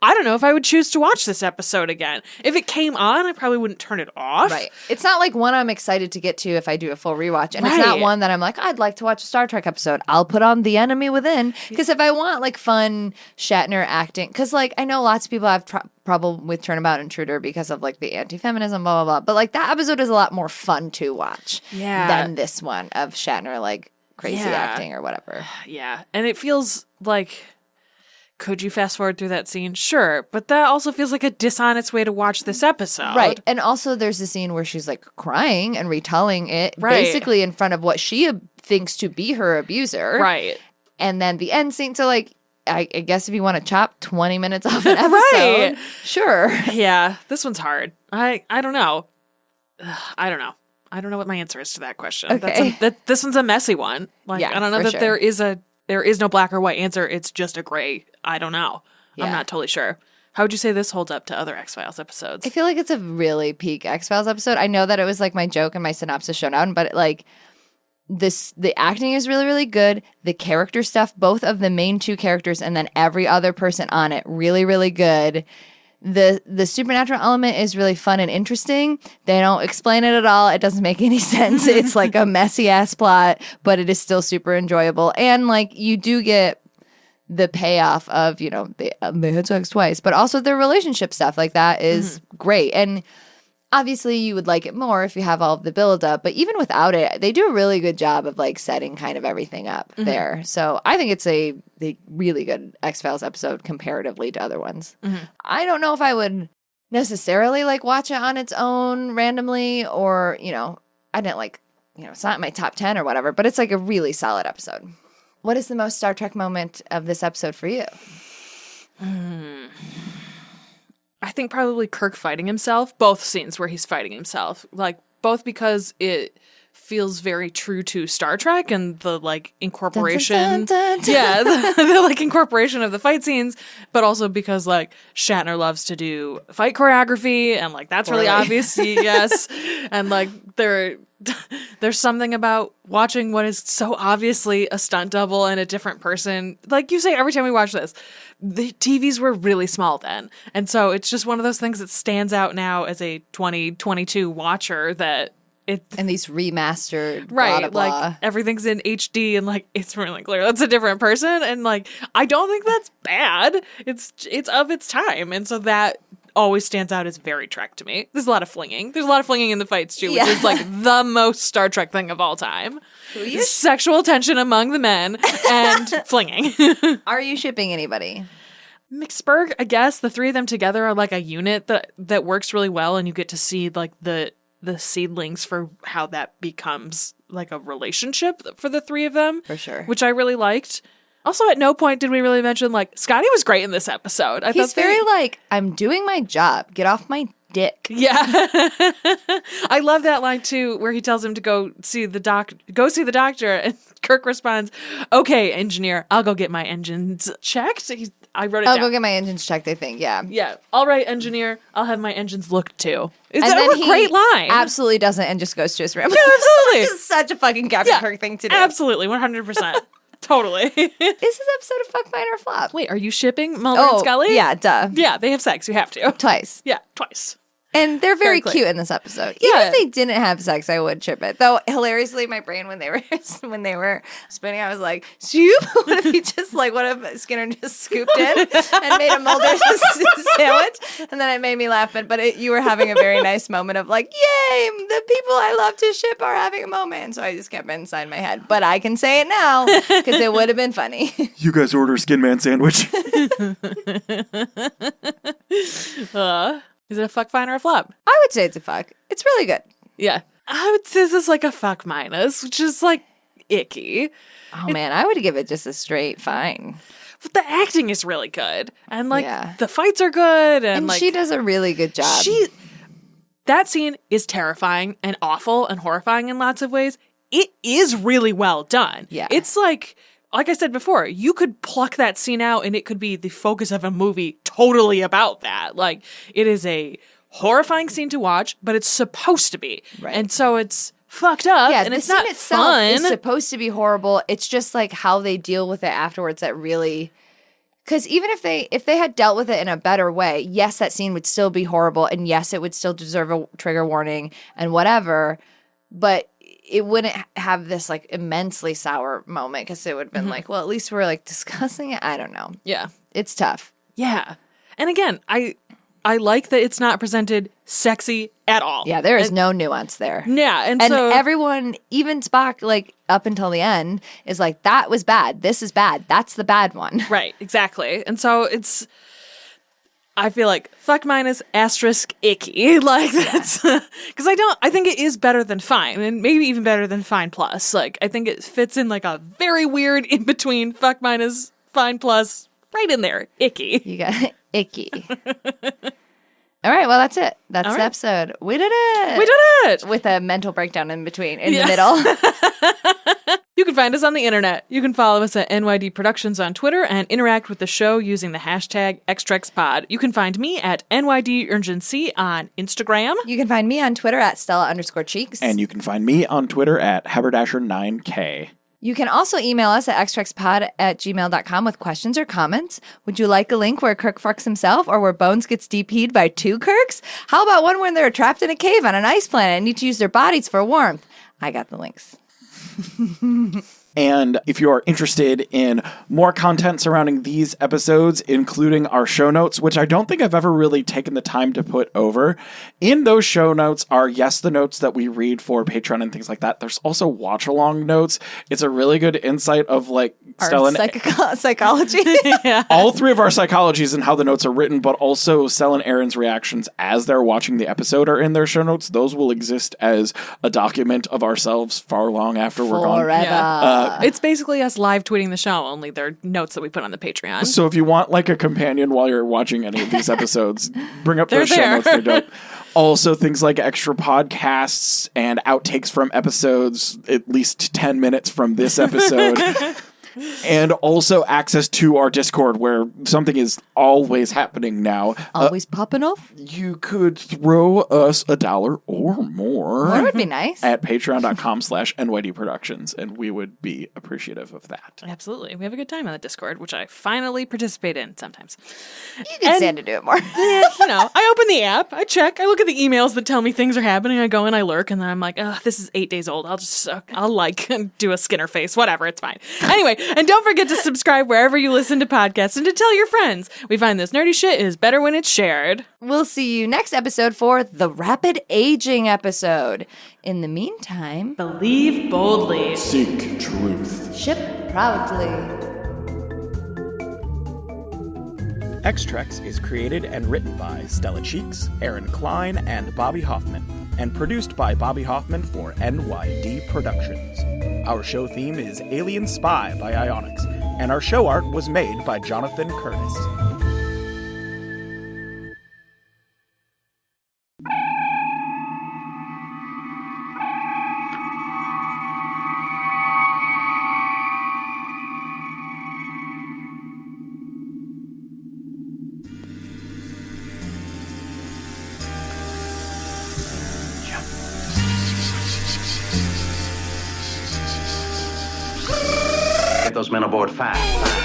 I don't know if I would choose to watch this episode again. If it came on, I probably wouldn't turn it off. Right. It's not like one I'm excited to get to if I do a full rewatch. And it's not one that I'm like, I'd like to watch a Star Trek episode. I'll put on The Enemy Within. Because if I want like fun Shatner acting, because like I know lots of people have problem with Turnabout Intruder because of like the anti-feminism, blah, blah, blah. But like that episode is a lot more fun to watch than this one of Shatner like crazy acting or whatever. Yeah. And it feels like, could you fast forward through that scene? Sure. But that also feels like a dishonest way to watch this episode. Right. And also there's a scene where she's like crying and retelling it basically in front of what she thinks to be her abuser. Right. And then the end scene. So like, I guess if you want to chop 20 minutes off an episode, sure. Yeah. This one's hard. I don't know. I don't know. I don't know what my answer is to that question. Okay. This one's a messy one. Like, I don't know that there is no black or white answer. It's just a gray. I don't know. Yeah. I'm not totally sure. How would you say this holds up to other X-Files episodes? I feel like it's a really peak X-Files episode. I know that it was like my joke and my synopsis showdown, but like the acting is really, really good. The character stuff, both of the main two characters and then every other person on it, really, really good. The supernatural element is really fun and interesting. They don't explain it at all. It doesn't make any sense. It's like a messy ass plot, but it is still super enjoyable. And like you do get the payoff of, you know, they had sex twice, but also their relationship stuff like that is great. And obviously you would like it more if you have all of the build up, but even without it, they do a really good job of like setting kind of everything up there. So I think it's a really good X-Files episode comparatively to other ones. I don't know if I would necessarily like watch it on its own randomly or, you know, I didn't like, you know, it's not in my top 10 or whatever, but it's like a really solid episode. What is the most Star Trek moment of this episode for you? I think probably Kirk fighting himself. Both scenes where he's fighting himself. Like, both because it feels very true to Star Trek and the like incorporation. Dun, dun, dun, dun. Yeah, the like incorporation of the fight scenes, but also because like Shatner loves to do fight choreography and like that's really obvious. Yes. And like there's something about watching what is so obviously a stunt double and a different person. Like you say every time we watch this, the TVs were really small then. And so it's just one of those things that stands out now as a 2022 watcher that and these remastered right, blah, blah, blah. like everything's in HD and like it's really clear that's a different person. And like I don't think that's bad. It's of its time. And so that always stands out as very Trek to me. There's a lot of flinging. There's a lot of flinging in the fights too, which is like the most Star Trek thing of all time. Sexual tension among the men and flinging. Are you shipping anybody? McSpurg, I guess the three of them together are like a unit that works really well, and you get to see like the seedlings for how that becomes like a relationship for the three of them. For sure. Which I really liked. Also, at no point did we really mention, like, Scotty was great in this episode. He's very like, I'm doing my job. Get off my dick. Yeah. I love that line, too, where he tells him to go see the doctor. And Kirk responds, okay, engineer, I'll go get my engines checked. I wrote it down. I'll go get my engines checked, I think. Yeah. Yeah. All right, engineer, I'll have my engines looked too. It's and a great line. Absolutely doesn't and just goes to his room. Yeah, absolutely. Which is such a fucking Captain Kirk thing to do. Absolutely, 100%. Totally. Is this episode a fuck, mine, or flop? Wait, are you shipping Mulder and Scully? Yeah, duh. Yeah, they have sex. You have to. Twice. Yeah, twice. And they're very Very cute in this episode. Yeah. Even if they didn't have sex, I would chip it. Though hilariously, my brain when they were spinning, I was like, "Soup? What if Skinner just scooped in and made a Mulder sandwich?" And then it made me laugh. But you were having a very nice moment of like, "Yay! The people I love to ship are having a moment." And so I just kept it inside my head. But I can say it now because it would have been funny. You guys order a Skin Man sandwich. Is it a fuck, fine, or a flop? I would say it's a fuck. It's really good. Yeah. I would say this is like a fuck minus, which is like icky. Oh man, I would give it just a straight fine. But the acting is really good. And like Yeah. the fights are good. And, And like she does a really good job. that scene is terrifying and awful and horrifying in lots of ways. It is really well done. Yeah. It's like I said before, you could pluck that scene out and it could be the focus of a movie totally about that. Like, it is a horrifying scene to watch, but it's supposed to be. Right. And so it's fucked up Yeah, and the it's scene not itself fun. is supposed to be horrible. It's just like how they deal with it afterwards that really, because even if they had dealt with it in a better way, yes, that scene would still be horrible, and yes, it would still deserve a trigger warning and whatever, but it wouldn't have this like immensely sour moment because it would have been like, well, at least we're like discussing it. I don't know. Yeah. It's tough. Yeah. And again, I like that it's not presented sexy at all. Yeah, there is no nuance there. Yeah. And And so everyone, even Spock, like up until the end, is like, that was bad. This is bad. That's the bad one. right, exactly. And so I feel like fuck minus asterisk icky. Like that's because I think it is better than fine, and maybe even better than fine plus. Like I think it fits in like a very weird in between fuck minus fine plus, right in there. Icky. You got icky. All right, well, that's it. That's All the right. episode. We did it. We did it. With a mental breakdown in between, in the middle. You can find us on the internet. You can follow us at NYD Productions on Twitter and interact with the show using the hashtag XTrexPod. You can find me at NYDUrgency on Instagram. You can find me on Twitter at Stella_Cheeks. And you can find me on Twitter at Haberdasher9K. You can also email us at xtrexpod@gmail.com with questions or comments. Would you like a link where Kirk fucks himself or where Bones gets DP'd by two Kirks? How about one where they're trapped in a cave on an ice planet and need to use their bodies for warmth? I got the links. And if you are interested in more content surrounding these episodes, including our show notes, which I don't think I've ever really taken the time to put over, in those show notes are, yes, the notes that we read for Patreon and things like that. There's also watch-along notes. It's a really good insight of, like, Our Stella psychology. all three of our psychologies and how the notes are written, but also Stella and Erin's reactions as they're watching the episode are in their show notes. Those will exist as a document of ourselves far long after we're gone. Forever. It's basically us live tweeting the show, only they're notes that we put on the Patreon. So if you want like a companion while you're watching any of these episodes, bring up They're those show there. notes. They're dope. Also, things like extra podcasts and outtakes from episodes, at least 10 minutes from this episode. And also access to our Discord, where something is always happening now. Always popping off? You could throw us $1 or more. That would be nice. At patreon.com/NYD Productions, and we would be appreciative of that. Absolutely. We have a good time on the Discord, which I finally participate in sometimes. You can stand to do it more. Yeah, I open the app, I check, I look at the emails that tell me things are happening, I go and I lurk, and then I'm like, oh, this is 8 days old. I'll do a Skinner face, whatever, it's fine. Anyway, and don't forget to subscribe wherever you listen to podcasts and to tell your friends. We find this nerdy shit is better when it's shared. We'll see you next episode for the Rapid Aging episode. In the meantime, believe boldly. Seek truth. Ship proudly. X-Trex is created and written by Stella Cheeks, Erin Cline, and Bobby Hoffman, and produced by Bobby Hoffman for NYD Productions. Our show theme is Alien Spy by Ionix, and our show art was made by Jonathan Curtis. Get those men aboard fast.